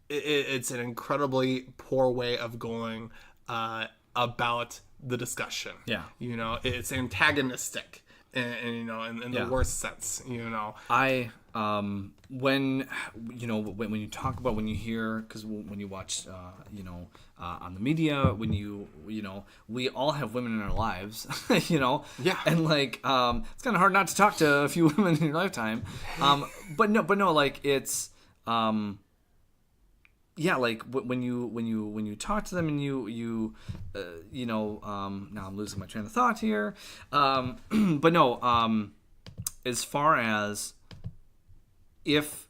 it's an incredibly poor way of going about the discussion. Yeah. You know, it's antagonistic and you know, in the worst sense, you know. When you talk about, when you hear, because when you watch, on the media, when we all have women in our lives, Yeah. and like, it's kind of hard not to talk to a few women in your lifetime, but no, like it's, yeah, like when you talk to them and now I'm losing my train of thought here, but no, as far as, if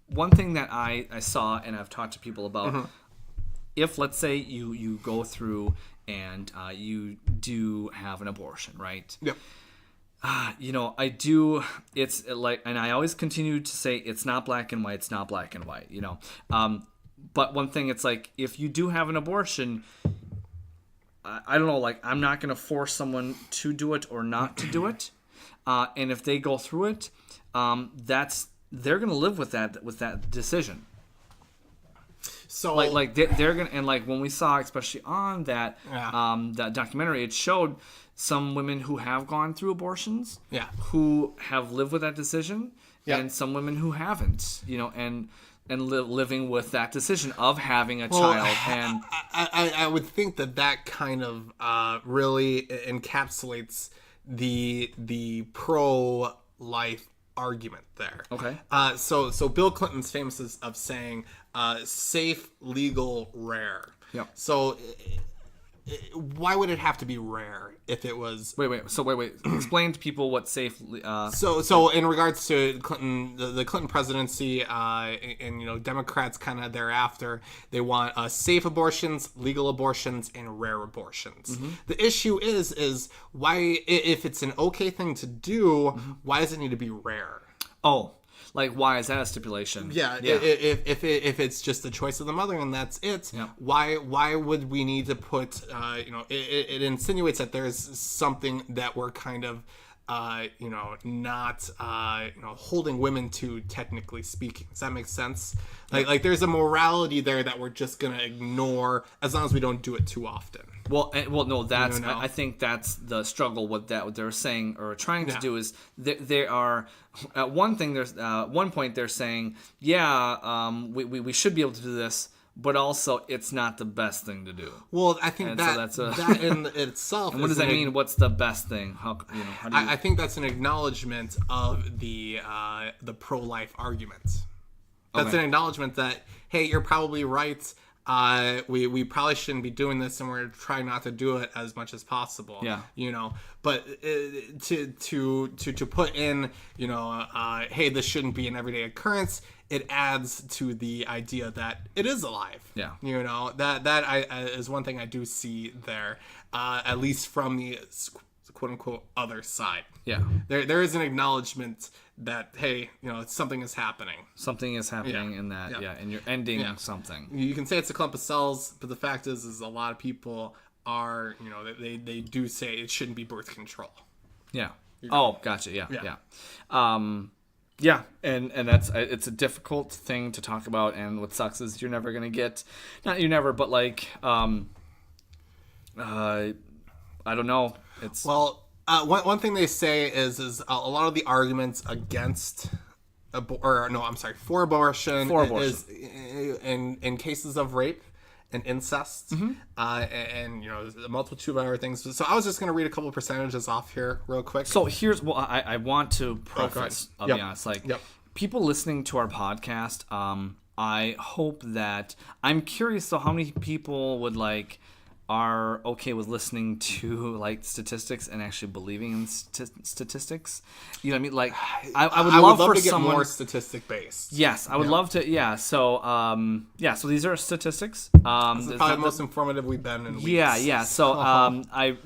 one thing that I saw and I've talked to people about, if let's say you go through and you do have an abortion, right? Yep. I do. It's like, and I always continue to say it's not black and white. It's not black and white. But one thing, it's like, if you do have an abortion, I don't know. Like, I'm not going to force someone to do it or not to do it. And if they go through it, they're going to live with that decision. So like they're gonna, and like when we saw, especially on that that documentary, it showed some women who have gone through abortions, who have lived with that decision, and some women who haven't, and living with that decision of having a child. And I would think that kind of really encapsulates the pro-life argument there. Okay. So Bill Clinton's famous of saying safe, legal, rare. Yeah. So why would it have to be rare if it was? Wait. Explain to people what safe. So in regards to Clinton, the Clinton presidency, and Democrats kind of thereafter, they want safe abortions, legal abortions, and rare abortions. Mm-hmm. The issue is why, if it's an okay thing to do, why does it need to be rare? Oh. Like, why is that a stipulation? Yeah. If it's just the choice of the mother and that's it, why would we need to put, it insinuates that there's something that we're kind of, not, holding women to, technically speaking. Does that make sense? Like there's a morality there that we're just going to ignore as long as we don't do it too often. Well, no, that's, I think that's the struggle with that. What they're saying or trying to do is they are, at one point they're saying, we should be able to do this, but also it's not the best thing to do. Well, I think that in itself. And what does that mean? What's the best thing? How do you? I think that's an acknowledgement of the pro-life argument. That's an acknowledgement that, hey, you're probably right. We probably shouldn't be doing this, and we're trying not to do it as much as possible. Yeah. But to put in, hey, this shouldn't be an everyday occurrence. It adds to the idea that it is alive. Yeah. That is one thing I do see there, at least from the quote unquote other side. Yeah. There is an acknowledgement that, hey, something is happening. Something is happening in that, and you're ending something. You can say it's a clump of cells, but the fact is a lot of people are, they do say it shouldn't be birth control. Yeah. Oh, gotcha. Yeah. And that's, it's a difficult thing to talk about, and what sucks is you're never gonna get, not you never, but like, I don't know. It's one thing they say is a lot of the arguments against for abortion is in cases of rape and incest, and a multitude of other things. So I was just going to read a couple of percentages off here real quick. So here's what I want to preface. I'll be honest, people listening to our podcast, I hope that, I'm curious though how many people would are okay with listening to like statistics and actually believing in statistics. You know what I mean? Like, I would love for to get someone more statistic based. Yes, I would love to. Yeah. So, so these are statistics. This is probably the most informative we've been in weeks. Yeah. So, I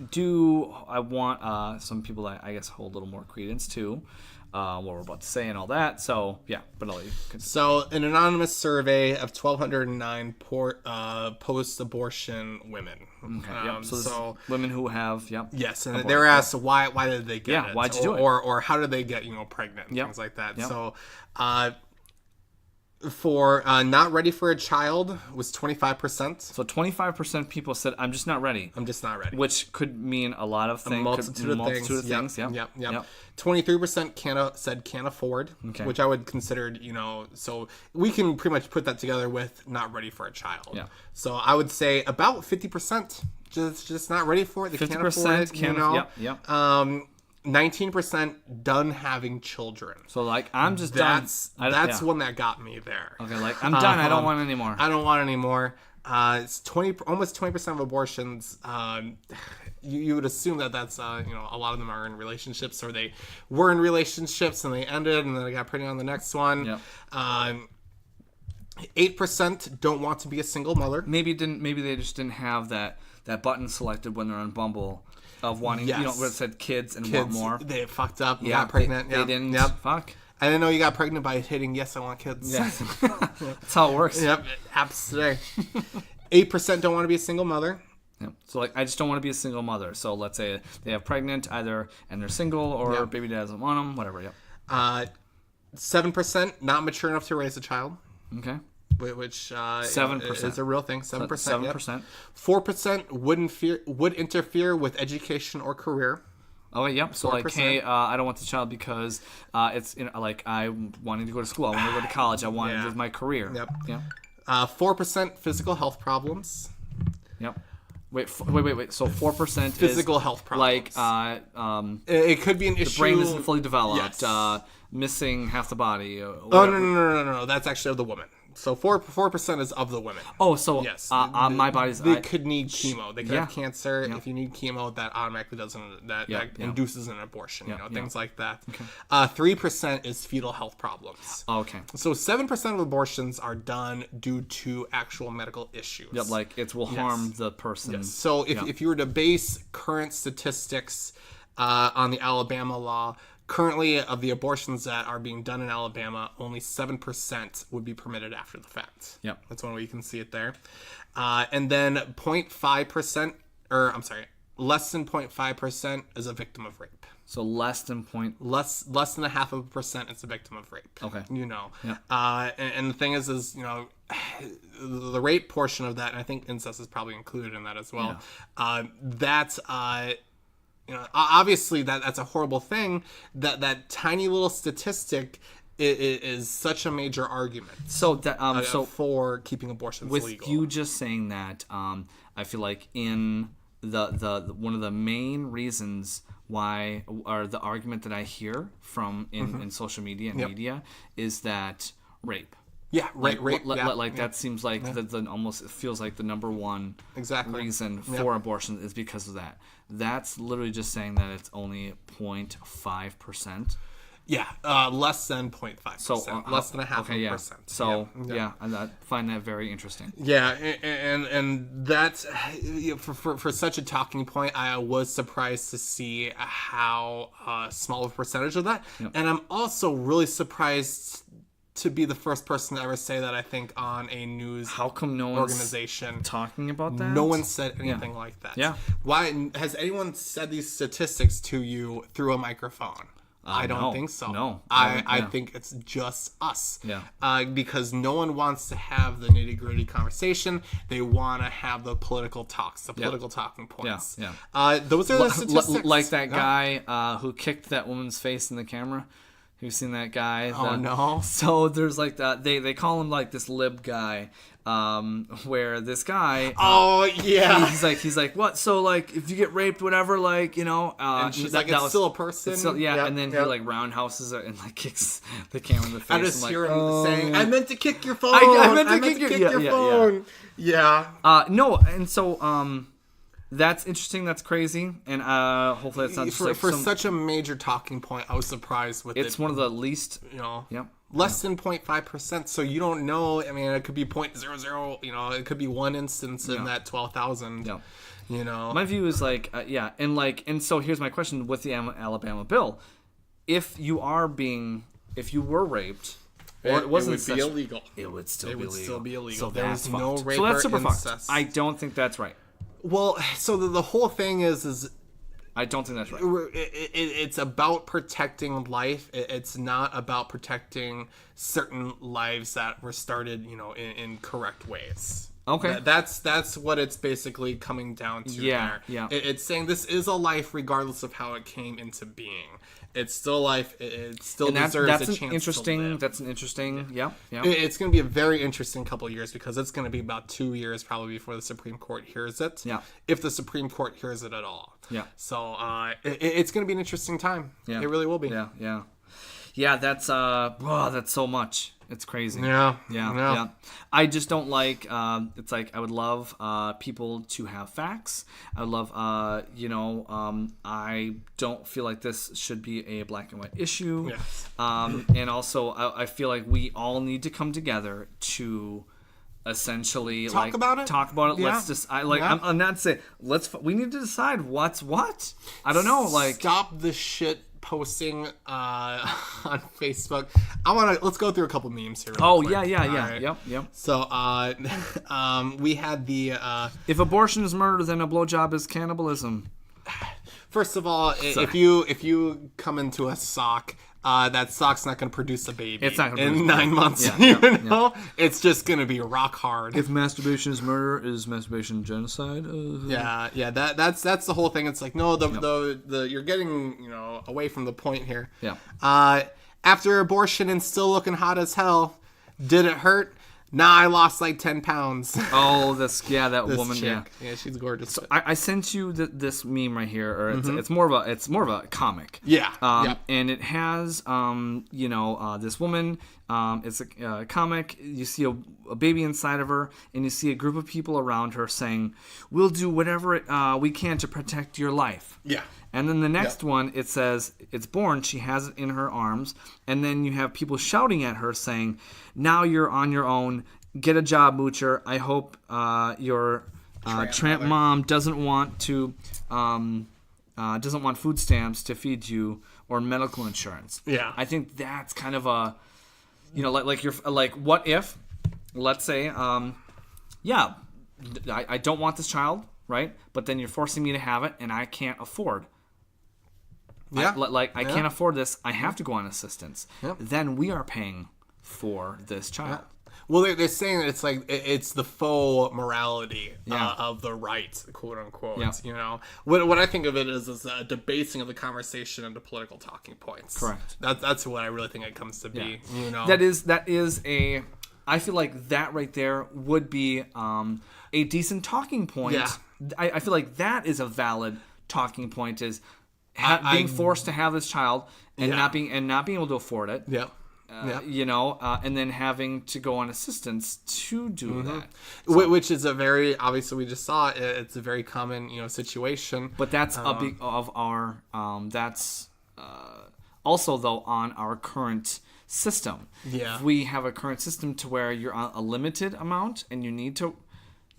want some people that I guess hold a little more credence to what we're about to say and all that. So, yeah, but I'll let you continue. So, an anonymous survey of 1,209 post-abortion women. Okay, so women who have, Yes, and they were asked why did they get it? Why'd you do it? Or how did they get, pregnant and things like that. Yep. So, for not ready for a child was 25%. So 25% people said, I'm just not ready. I'm just not ready. Which could mean a lot of things. A multitude of things. Yep. 23% said can't afford, which I would consider, so we can pretty much put that together with not ready for a child. Yeah. So I would say about 50% just not ready for it. They 50% can't afford it, Yep. 19% done having children. So like I'm just done. That's one that got me there. Okay, like I'm done. I don't want any more. I don't want any more. It's almost 20% of abortions. You would assume that's a lot of them are in relationships, or they were in relationships and they ended and then they got pregnant on the next one. Yep. 8% don't want to be a single mother. Maybe they just didn't have that button selected when they're on Bumble. Of wanting, where it said kids want more. They fucked up. Yeah, got pregnant. They didn't. Yep. Fuck. I didn't know you got pregnant by hitting yes, I want kids. Yeah. That's how it works. Yep. Apps today. 8% don't want to be a single mother. Yep. So like, I just don't want to be a single mother. So let's say they have pregnant either and they're single or baby dad doesn't want them. Whatever. Yep. 7% not mature enough to raise a child. Okay. Which 7% is a real thing. 7%. 7%. 4% would interfere with education or career. Oh, yep. So 4%. Like, hey, I don't want the child because it's like I wanted to go to school. I wanted to go to college. I wanted with my career. Yep. Yeah. 4% physical health problems. Yep. Wait. So 4% physical health problems. Like, it could be an issue. The brain isn't fully developed. Yes. Missing half the body. No. That's actually of the woman. So 4% is of the women. Oh, so yes, my body's. They could need chemo. They could have cancer. If you need chemo, that automatically that induces an abortion. Things like that. Okay. 3% is fetal health problems. Oh, okay. So 7% of abortions are done due to actual medical issues. Yep, like it will harm the person. Yes. So if you were to base current statistics on the Alabama law. Currently, of the abortions that are being done in Alabama, only 7% would be permitted after the fact. Yep. That's one way you can see it there. And then 0.5%, or I'm sorry, less than 0.5% is a victim of rape. So less than less than 0.5% is a victim of rape. Okay. Yep. And the thing is the rape portion of that, and I think incest is probably included in that as well. Yeah. Obviously that's a horrible thing. That tiny little statistic is such a major argument. So that for keeping abortions with legal. With you just saying that, I feel like in the one of the main reasons why, or the argument that I hear from in social media and media is that rape. Yeah, rape. That seems like almost it feels like the number one reason for abortion is because of that. That's literally just saying that it's only 0.5%. Yeah, less than 0.5%. So less than 0.5%. So and I find that very interesting. Yeah, and that's for such a talking point. I was surprised to see how small of a percentage of that, and I'm also really surprised to be the first person to ever say that, I think, on a news organization talking about that. No one said anything like that. Yeah. Why has anyone said these statistics to you through a microphone? I don't think so. No. I think it's just us. Yeah. Because no one wants to have the nitty-gritty conversation. They want to have the political talks, the political talking points. Yeah. Those are the statistics. Like that guy who kicked that woman's face in the camera. Have you seen that guy? Oh, no. So there's like that. They call him like this lib guy, where this guy. Oh yeah. He's like what? So like if you get raped, whatever, like and she's like it's still a person. And then he like roundhouses it and like kicks the camera in the face. I just hear him saying, "I meant to kick your phone. I meant to kick your phone." Yeah. No, and so That's interesting. That's crazy. And hopefully that's not just for such a major talking point. I was surprised with it. It's one of the least, Yep. Less than 0.5%, so you don't know. I mean, it could be 0.00. It could be one instance in that 12,000. Yeah. My view is and so here's my question with the Alabama bill: if you were raped, or it wasn't be illegal. It would still be illegal. So that's no rape so that's super or incest. fucked. I don't think that's right. Well, so the whole thing is I don't think that's right. It's about protecting life. It's not about protecting certain lives that were started, in correct ways. Okay. That's what it's basically coming down to. Yeah. It's saying this is a life regardless of how it came into being. It's still life. It still deserves a chance to live. That's an interesting. Yeah. It's going to be a very interesting couple of years because it's going to be about 2 years probably before the Supreme Court hears it. Yeah. If the Supreme Court hears it at all. Yeah. So it's going to be an interesting time. Yeah. It really will be. Yeah. That's so much. It's crazy. Yeah. I just don't like. It's like I would love people to have facts. I would love. I don't feel like this should be a black and white issue. Yes. And also, I feel like we all need to come together to essentially talk about it. Yeah. Let's just. I'm not saying. We need to decide what's what. I don't know. Stop the shit posting on Facebook. Let's go through a couple memes here. Quick. Right. Yep. So we had the if abortion is murder, then a blowjob is cannibalism. First of all, if you come into a sock, that sock's not going to produce a baby. It's not going to in 9 months. Yeah. It's just going to be rock hard. If masturbation is murder, is masturbation genocide? Yeah. That's the whole thing. It's like no, you're getting away from the point here. Yeah. After abortion and still looking hot as hell, did it hurt? Nah, I lost like 10 pounds. Oh, that woman. Chick. Yeah, she's gorgeous. So I sent you this meme right here, or it's more of a comic. Yeah. And it has this woman. It's a comic. You see a baby inside of her, and you see a group of people around her saying, "We'll do whatever we can to protect your life." Yeah. And then the next one, it says, it's born, she has it in her arms, and then you have people shouting at her saying, now you're on your own, get a job, moocher. I hope your tramp mom doesn't want food stamps to feed you or medical insurance. Yeah. I think that's kind of a, what if, let's say, I don't want this child, right? But then you're forcing me to have it, and I can't afford. Yeah. I can't afford this. I have to go on assistance. Yep. Then we are paying for this child. Yeah. Well, they're saying that it's the faux morality of the right, quote unquote. Yeah. What I think of it is a debasing of the conversation into political talking points. Correct. That's what I really think it comes to be. Yeah. That is a. I feel like that right there would be a decent talking point. Yeah. I feel like that is a valid talking point. Is being forced to have this child and not being able to afford it. Yeah. And then having to go on assistance to do that. Which is a very, obviously we just saw it's a very common, situation. But that's a big of our, that's also though on our current system. Yeah. If we have a current system to where you're on a limited amount and you need to,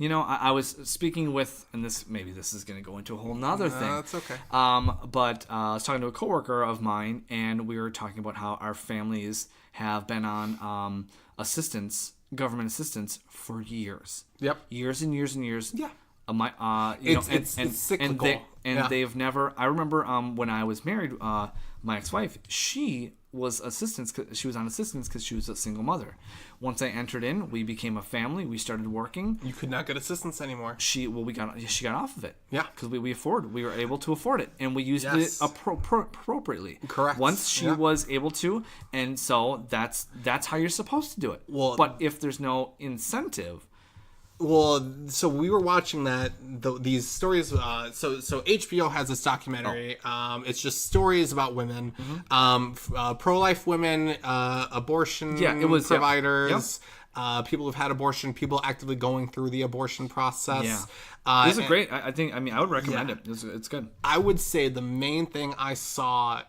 I was speaking with, and this is going to go into a whole nother thing. That's okay. But I was talking to a coworker of mine, and we were talking about how our families have been on government assistance for years. Yep. Years and years and years. Yeah. It's cyclical. They've never. I remember when I was married, my ex-wife, she was on assistance because she was a single mother. Once I entered in, we became a family. We started working. You could not get assistance anymore. She got off of it. Yeah, because we were able to afford it, and we used it appropriately. Correct. Once she was able to, and so that's how you're supposed to do it. Well, but if there's no incentive. Well, so we were watching these stories. So HBO has this documentary. It's just stories about women, pro-life women, abortion providers, people who've had abortion, people actively going through the abortion process. Yeah. This is great. I think, I mean, I would recommend it. It's good. I would say the main thing I saw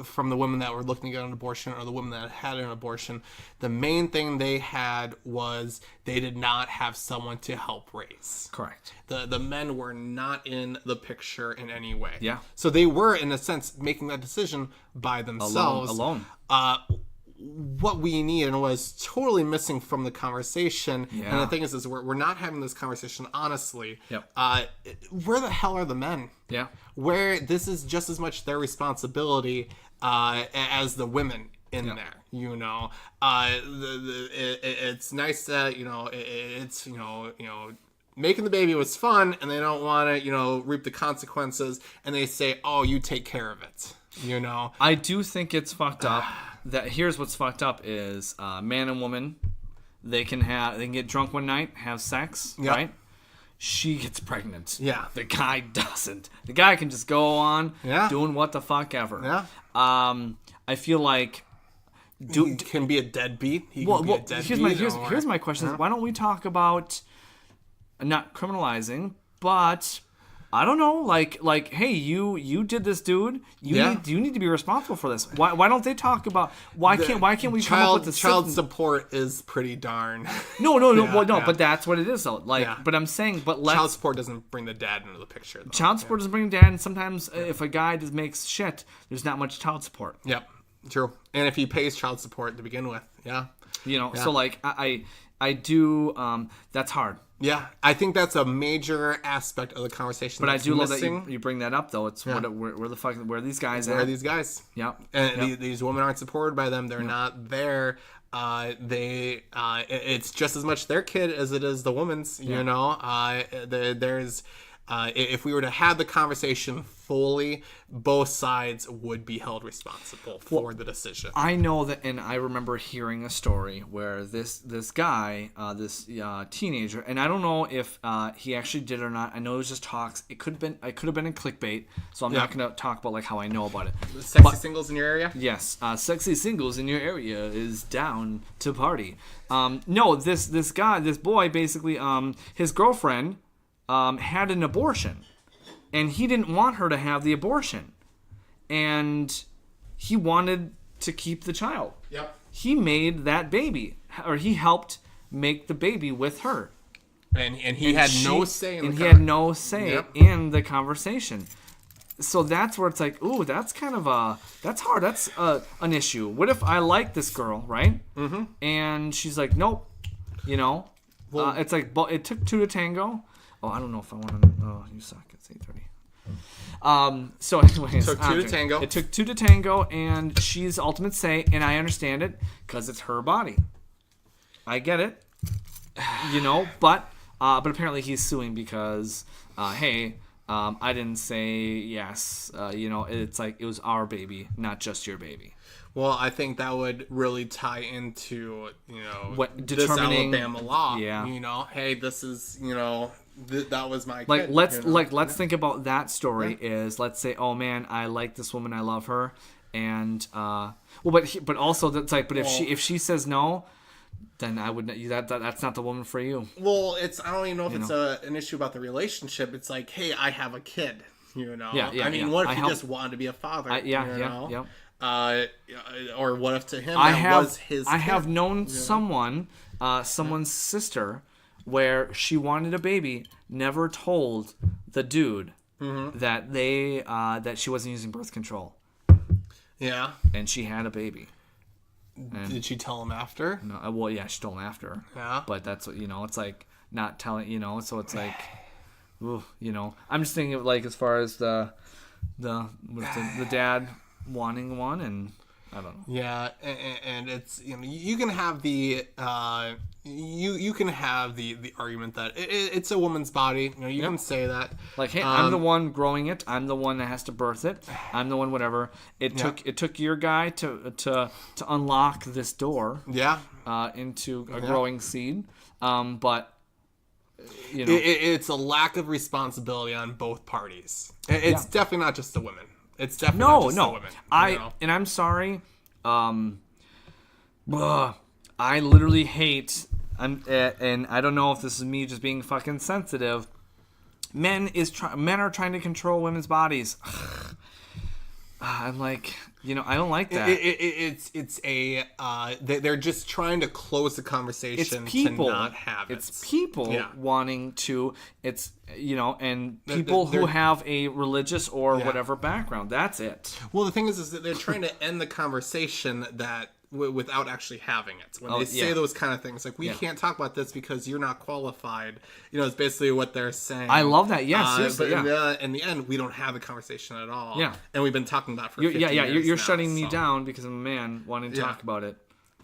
from the women that were looking to get an abortion or the women that had an abortion, the main thing they had was they did not have someone to help raise. Correct. The men were not in the picture in any way. Yeah. So they were, in a sense, making that decision by themselves. Alone. What we need and was totally missing from the conversation, Yeah. and the thing is we're not having this conversation honestly. Yep. Where the hell are the men? Yeah. Where this is just as much their responsibility as the women in there. You know, it's nice that it's making the baby was fun, and they don't want to reap the consequences, and they say, "Oh, you take care of it." You know, I do think it's fucked up. That here's what's fucked up is man and woman, they can get drunk one night, have sex, right? She gets pregnant. Yeah. The guy doesn't. The guy can just go on doing what the fuck ever. Yeah. I feel like he can be a deadbeat. He can be a deadbeat. Here's my question: is why don't we talk about not criminalizing, but I don't know, like, hey, you did this, dude. You need to be responsible for this. Why don't they talk about why can't we come up with the child support is pretty darn. No, but that's what it is though. But I'm saying, child support doesn't bring the dad into the picture. Though. Child support doesn't bring dad, and sometimes if a guy just makes shit, there's not much child support. Yep, true. And if he pays child support to begin with, so like I do. That's hard. Yeah, I think that's a major aspect of the conversation. But I do love that you bring that up, though. It's where the fuck, where are these guys at? Where are these guys? Yeah. And these women aren't supported by them. They're not there. It's just as much their kid as it is the woman's. You know, there's. If we were to have the conversation fully, both sides would be held responsible for the decision. I know that, and I remember hearing a story where this guy, this teenager, and I don't know if he actually did or not. I know it was just talks. It could have been in clickbait, so I'm not going to talk about like how I know about it. Singles in your area? Yes, sexy singles in your area is down to party. No, this boy, basically, his girlfriend had an abortion, and he didn't want her to have the abortion, and he wanted to keep the child. Yep. He made that baby, or he helped make the baby with her, and he had no say in the conversation. So that's where it's like, ooh, that's kind of that's hard. That's an issue. What if I like this girl, right? Mm-hmm. And she's like, nope. It's like, but it took two to tango. Oh, I don't know if I want to. Oh, you suck. It's 8:30. So anyways, took two to tango. It took two to tango, and she's ultimate say, and I understand it because it's her body. I get it, but apparently he's suing because, hey, I didn't say yes. It's like it was our baby, not just your baby. Well, I think that would really tie into what this Alabama law. Yeah. Hey, this is that was my like kid, let's think about that story. Is let's say, oh man, I like this woman, I love her, and but also that's like, but if she says no, then I would that's not the woman for you. Well, I don't even know if it's an issue about the relationship. It's like, hey, I have a kid. I mean, what if he just wanted to be a father? Or what if to him was his kid? I have known someone's sister where she wanted a baby, never told the dude that that she wasn't using birth control. Yeah. And she had a baby. And did she tell him after? No. Well, yeah, she told him after. Yeah. But that's what it's like not telling. So it's like, ooh, I'm just thinking of like as far as the dad wanting one, and I don't know. Yeah, and it's you can have the you can have the argument that it's a woman's body. You can say that. Like, hey, I'm the one growing it. I'm the one that has to birth it. I'm the one, whatever. It took your guy to unlock this door. Yeah. Into a growing seed. But it's a lack of responsibility on both parties. It's definitely not just the women. It's definitely not just the women. And I'm sorry. I literally hate, and I don't know if this is me just being fucking sensitive. Men are trying to control women's bodies. I'm like, I don't like that. They're just trying to close the conversation. It's people. To not have it. It's people wanting to. It's and people who have a religious or whatever background. That's it. Well, the thing is that they're trying to end the conversation that without actually having it. When they say those kind of things, like we can't talk about this because you're not qualified. It's basically what they're saying. I love that. Yeah, seriously. But in the end, we don't have the conversation at all. Yeah, and we've been talking about it for 50 years You're now, shutting me down because I'm a man wanting to talk about it.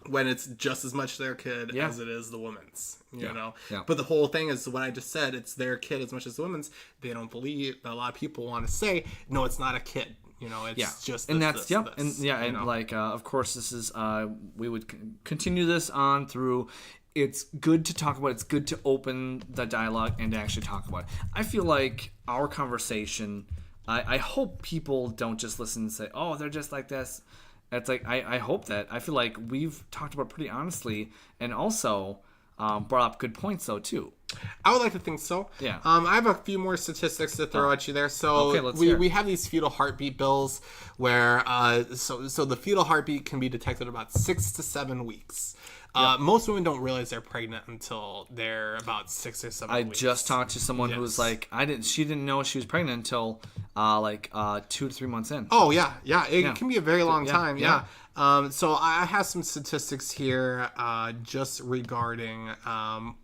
When it's just as much their kid as it is the woman's, you know? Yeah. But the whole thing is what I just said, it's their kid as much as the woman's. They don't believe, a lot of people want to say, no, it's not a kid. It's just this, and that's this, and like of course this is we would continue this on through. It's good to talk about. It's good to open the dialogue and to actually talk about it. I feel like our conversation. I hope people don't just listen and say, "Oh, they're just like this." It's like I hope that. I feel like we've talked about it pretty honestly, and also brought up good points though too. I would like to think so. Yeah. I have a few more statistics to throw at you there. So we have these fetal heartbeat bills where so the fetal heartbeat can be detected about 6 to 7 weeks. Most women don't realize they're pregnant until they're about 6 or 7 weeks. I just talked to someone who was like, she didn't know she was pregnant until 2 to 3 months in. Oh yeah. It can be a very long time. Yeah. So I have some statistics here just regarding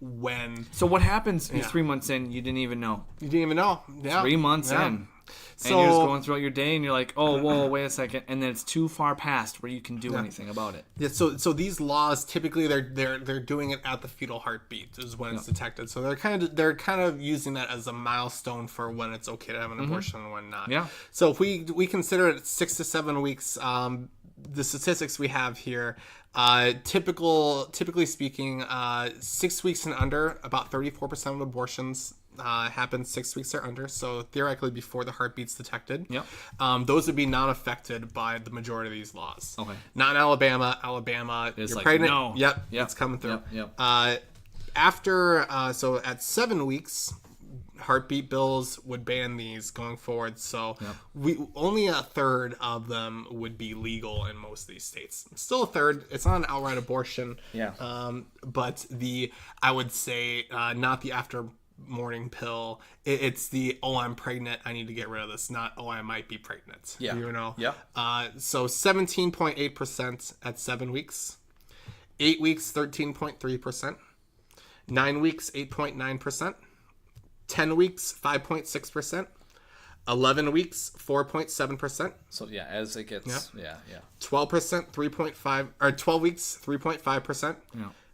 when. So what happens if 3 months in you didn't even know? You didn't even know. Yeah. 3 months in. So, and you're just going throughout your day and you're like, oh, whoa, wait a second. And then it's too far past where you can do anything about it. Yeah, so these laws, typically they're doing it at the fetal heartbeat is when it's detected. So they're kind of using that as a milestone for when it's okay to have an abortion and when not. Yeah. So if we consider it 6 to 7 weeks, the statistics we have here, typically speaking, 6 weeks and under, about 34% of abortions happen 6 weeks or under, so theoretically before the heartbeat's detected. Yep. Those would be not affected by the majority of these laws. Okay. Not in Alabama. You're like, pregnant. No. Yep. It's coming through. Yep. After so at 7 weeks, heartbeat bills would ban these going forward. So only a third of them would be legal in most of these states. Still a third. It's not an outright abortion. Yeah. But I would say not the after morning pill. It's the I'm pregnant, I need to get rid of this, not I might be pregnant. Yeah. Yeah. So 17.8% at 7 weeks, 8 weeks 13.3%, 9 weeks 8.9%, 10 weeks 5.6%, 11 weeks 4.7%. So as it gets 12% 3.5 or 12 weeks 3.5%.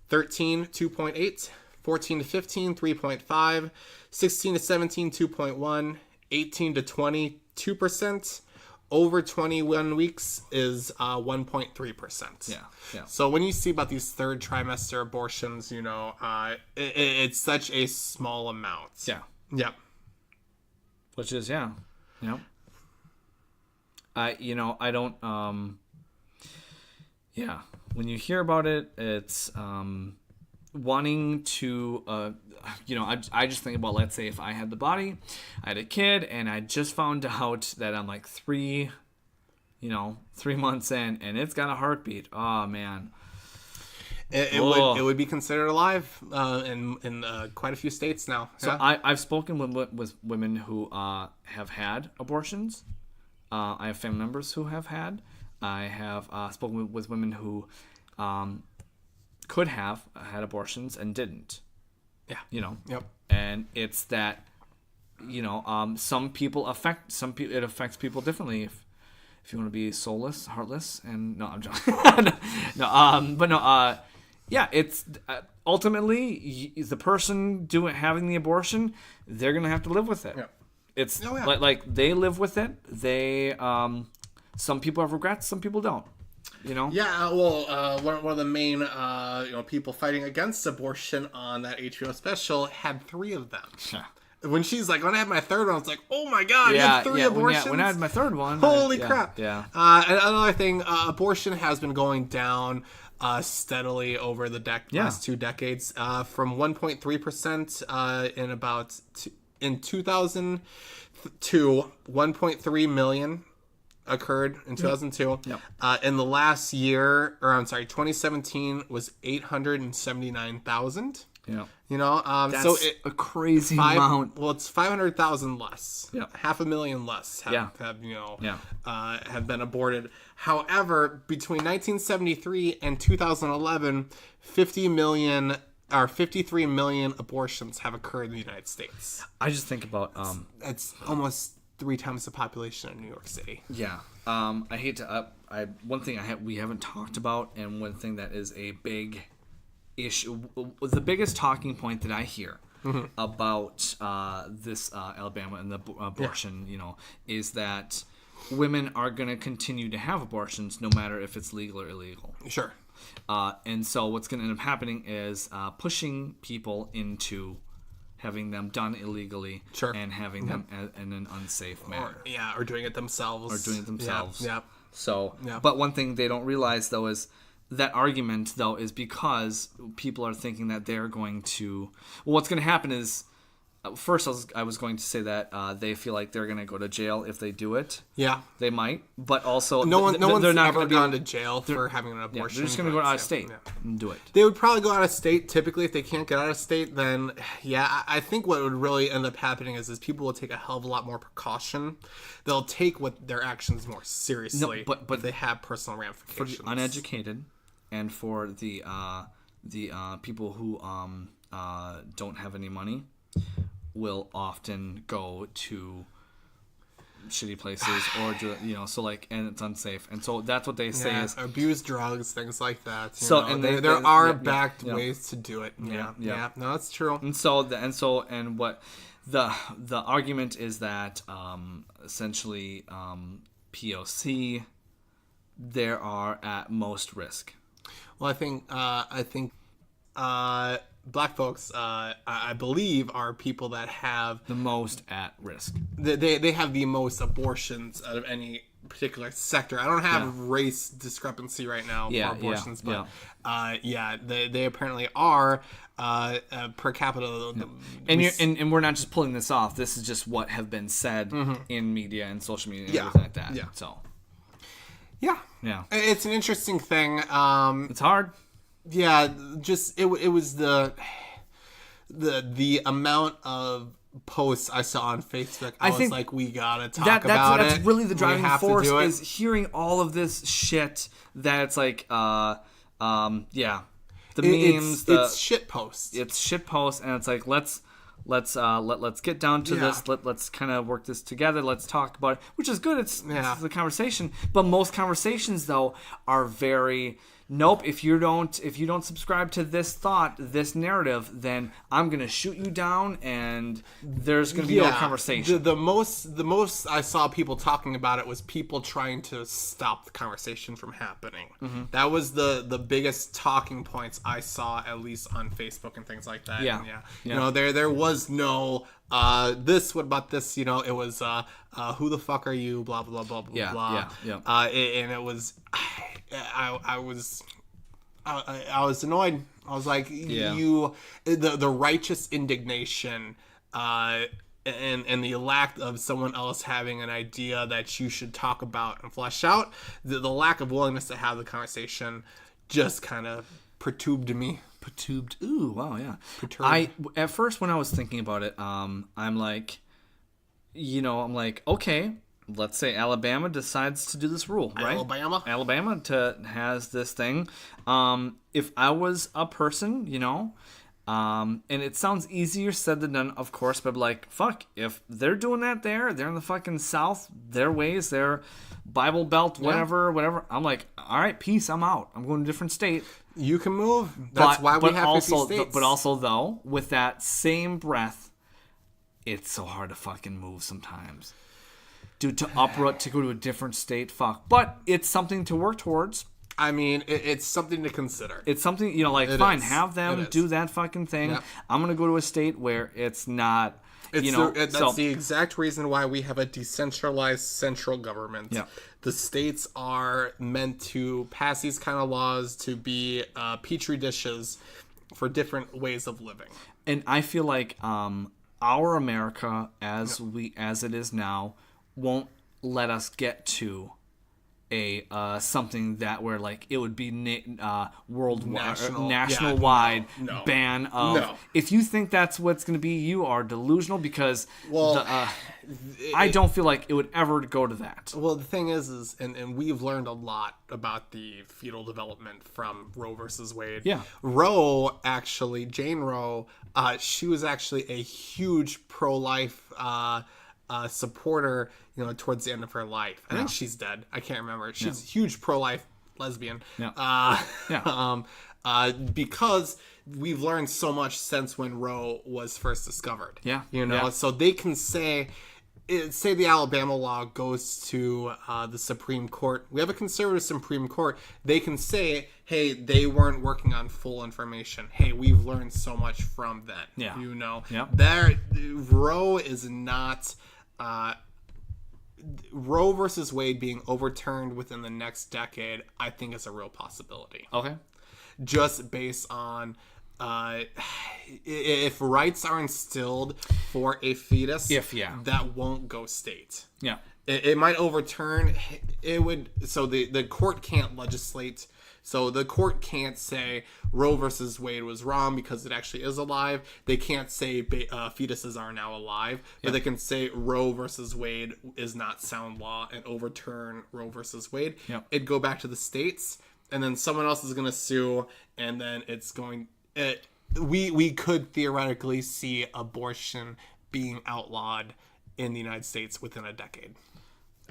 13 2.8, 14 to 15, 3.5, 16 to 17, 2.1, 18 to 20, 2%. Over 21 weeks is 1.3%. Yeah. So when you see about these third trimester abortions, it's such a small amount. Yeah. Which is, I don't, when you hear about it, it's, wanting to I just think about, let's say if I had the body, I had a kid, and I just found out that I'm like 3 months in and it's got a heartbeat. Oh man, it would be considered alive in quite a few states now. So I've spoken with women who have had abortions. I have family members who have had. I have spoken with women who could have had abortions and didn't. Yeah. Yep. And it's that, some people it affects people differently. If you want to be soulless, heartless, and no, I'm joking. It's ultimately the person having the abortion, they're gonna have to live with it. Yeah. It's like they live with it. They some people have regrets, some people don't. Yeah, well, one of the main people fighting against abortion on that HBO special had 3 of them. Yeah. When she's like, when I had my third one, I was like, oh my god, you had 3 abortions? When I had my third one. Holy crap. Yeah. And another thing, abortion has been going down steadily over the last 2 decades, from 1.3% in 2002, 1.3 million occurred in 2002. Yep. In the last year, 2017 was 879,000. Yeah. That's so a crazy amount. Well, it's 500,000 less. Yeah. 500,000 less have been aborted. However, between 1973 and 2011, 53 million abortions have occurred in the United States. I just think about It's almost 3 times the population of New York City. Yeah. I hate to one thing we haven't talked about, and one thing that is a big issue, the biggest talking point that I hear about this Alabama and the abortion, is that women are going to continue to have abortions no matter if it's legal or illegal. Sure. And so what's going to end up happening is pushing people into having them done illegally, and having them in an unsafe manner. Or doing it themselves. Yeah. So, but one thing they don't realize, though, is that argument, though, is because people are thinking that they're going to... Well, what's going to happen is... First, I was going to say that they feel like they're going to go to jail if they do it. Yeah. They might, but also... No one's ever gone to jail for having an abortion. They're just going to go out of state and do it. They would probably go out of state. Typically, if they can't get out of state, then, I think what would really end up happening is people will take a hell of a lot more precaution. They'll take their actions more seriously, but they have personal ramifications. For the uneducated and for the people who don't have any money, will often go to shitty places or do and it's unsafe, and so that's what they say is abuse drugs, things like that. And there are backed ways to do it. No, that's true. And what the argument is that essentially POC there are at most risk. Well, I think Black folks, I believe, are people that have the most at risk. They have the most abortions out of any particular sector. I don't have race discrepancy right now for abortions, but they apparently are per capita. And we're not just pulling this off. This is just what have been said in media and social media and everything like that. Yeah. So. Yeah. It's an interesting thing. It's hard. Yeah, just it was the amount of posts I saw on Facebook. I was like, we gotta talk about it. That's really the driving force, is hearing all of this shit. That it's like, the memes. It's shit posts. It's shit posts, and it's like let's get down to this. Let's kind of work this together. Let's talk about it, which is good. It's the conversation. But most conversations, though, are very... Nope, if you don't subscribe to this thought, this narrative, then I'm gonna shoot you down, and there's gonna be no conversation. The most I saw people talking about it was people trying to stop the conversation from happening. Mm-hmm. That was the biggest talking points I saw, at least on Facebook and things like that. There was no this, what about this? It was who the fuck are you? Blah blah blah blah blah. And it was I was annoyed. I was like, the righteous indignation and the lack of someone else having an idea that you should talk about and flesh out, the lack of willingness to have the conversation just kind of perturbed me. Ooh, wow, yeah. At first, when I was thinking about it, I'm like, okay, let's say Alabama decides to do this rule, right? Alabama has this thing. If I was a person, and it sounds easier said than done, of course, but like, fuck, if they're doing that they're in the fucking South, their ways, their Bible Belt, whatever. I'm like, all right, peace, I'm out. I'm going to a different state. You can move. That's why we have 50 states. But also, though, with that same breath, it's so hard to fucking move sometimes. Dude, to uproot, to go to a different state, fuck. But it's something to work towards. I mean, it's something to consider. It's something, have them do that fucking thing. Yep. I'm going to go to a state where it's not That's the exact reason why we have a decentralized central government. Yeah. The states are meant to pass these kind of laws to be petri dishes for different ways of living. And I feel like our America, as it is now, won't let us get to a something that where like it would be national-wide ban of. No. If you think that's what's going to be, you are delusional because I don't feel like it would ever go to that. Well, the thing is and we've learned a lot about the fetal development from Roe versus Wade. Yeah. Roe, actually, Jane Roe, she was actually a huge pro-life supporter, towards the end of her life. I think she's dead. I can't remember. She's a huge pro-life lesbian. Because we've learned so much since when Roe was first discovered. So they can say the Alabama law goes to the Supreme Court. We have a conservative Supreme Court. They can say, hey, they weren't working on full information. Hey, we've learned so much from that. Roe is not Roe versus Wade being overturned within the next decade, I think is a real possibility. Okay. Just based on if rights are instilled for a fetus, that won't go state. Yeah. It might overturn. It would. So the court can't legislate. So the court can't say Roe versus Wade was wrong because it actually is alive. They can't say fetuses are now alive, but they can say Roe versus Wade is not sound law and overturn Roe versus Wade. It'd go back to the states, and then someone else is going to sue, and then it's going. We could theoretically see abortion being outlawed in the United States within a decade.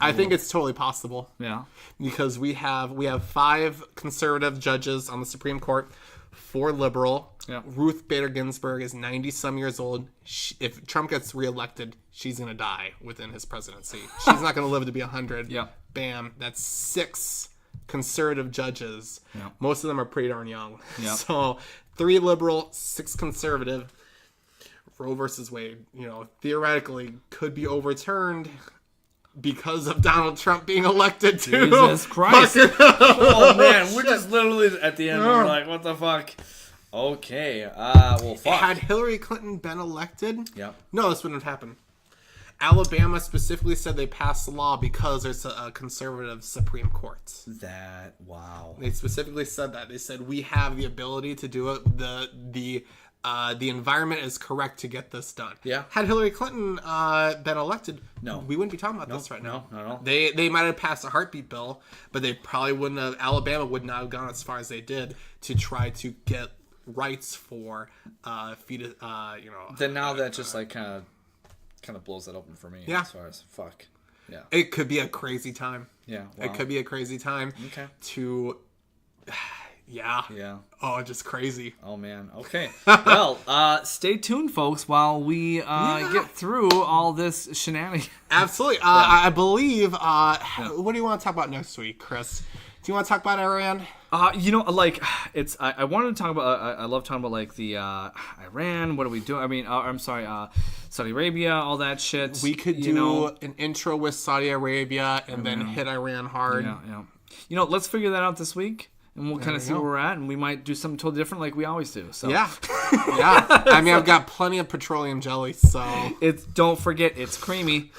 I think it's totally possible. Yeah. Because we have 5 conservative judges on the Supreme Court, 4 liberal. Yeah. Ruth Bader Ginsburg is 90-some years old. If Trump gets reelected, she's going to die within his presidency. She's not going to live to be 100. Yeah. Bam. That's 6 conservative judges. Yeah. Most of them are pretty darn young. Yeah. So 3 liberal, 6 conservative. Roe versus Wade, theoretically could be overturned because of Donald Trump being elected too. Jesus Christ. Oh man, we're just literally at the end. We're like, what the fuck? Okay. Well, fuck. Had Hillary Clinton been elected? Yep. No, this wouldn't have happened. Alabama specifically said they passed the law because there's a conservative Supreme Court. Wow. They specifically said that. They said we have the ability to do it. The environment is correct to get this done. Yeah. Had Hillary Clinton been elected, no, we wouldn't be talking about this right now. No. They might have passed a heartbeat bill, but they probably wouldn't have. Alabama would not have gone as far as they did to try to get rights for fetus. Then now that just like kind of blows that open for me. Yeah. As far as fuck. Yeah. It could be a crazy time. Yeah. Wow. It could be a crazy time. Okay. To. Yeah. Oh, just crazy. Oh, man. Okay. Well, stay tuned, folks, while we get through all this shenanigans. Absolutely. I believe... What do you want to talk about next week, Chris? Do you want to talk about Iran? It's... I wanted to talk about... I love talking about, like, the Iran. What are we doing? I mean, I'm sorry, Saudi Arabia, all that shit. We could do an intro with Saudi Arabia and then hit Iran hard. Yeah. Let's figure that out this week. And we'll kind of see where we're at, and we might do something totally different like we always do. So yeah. I mean, I've got plenty of petroleum jelly, so... Don't forget, it's creamy.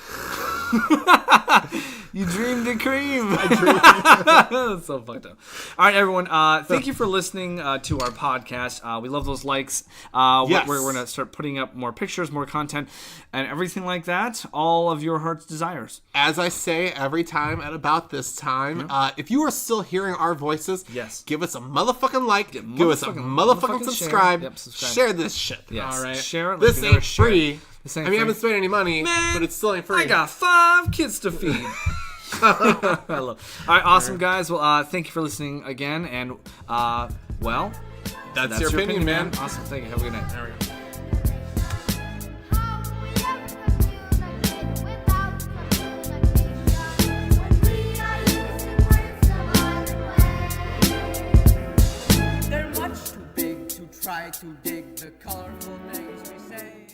You dreamed of cream. That's so fucked up. All right, everyone. Thank you for listening to our podcast. We love those likes. Yes. We're going to start putting up more pictures, more content, and everything like that. All of your heart's desires. As I say every time at about this time, if you are still hearing our voices, give us a motherfucking like, give us a motherfucking subscribe, share this shit. Yes. All right, share it. This ain't free. I mean, I haven't spent any money, but it's still ain't free. I got 5 kids to feed. All right, awesome, guys. Well, thank you for listening again, and that's your opinion, man. Awesome, thank you. Have a good night. There we go. They're much too big to try to dig the colorful names we say.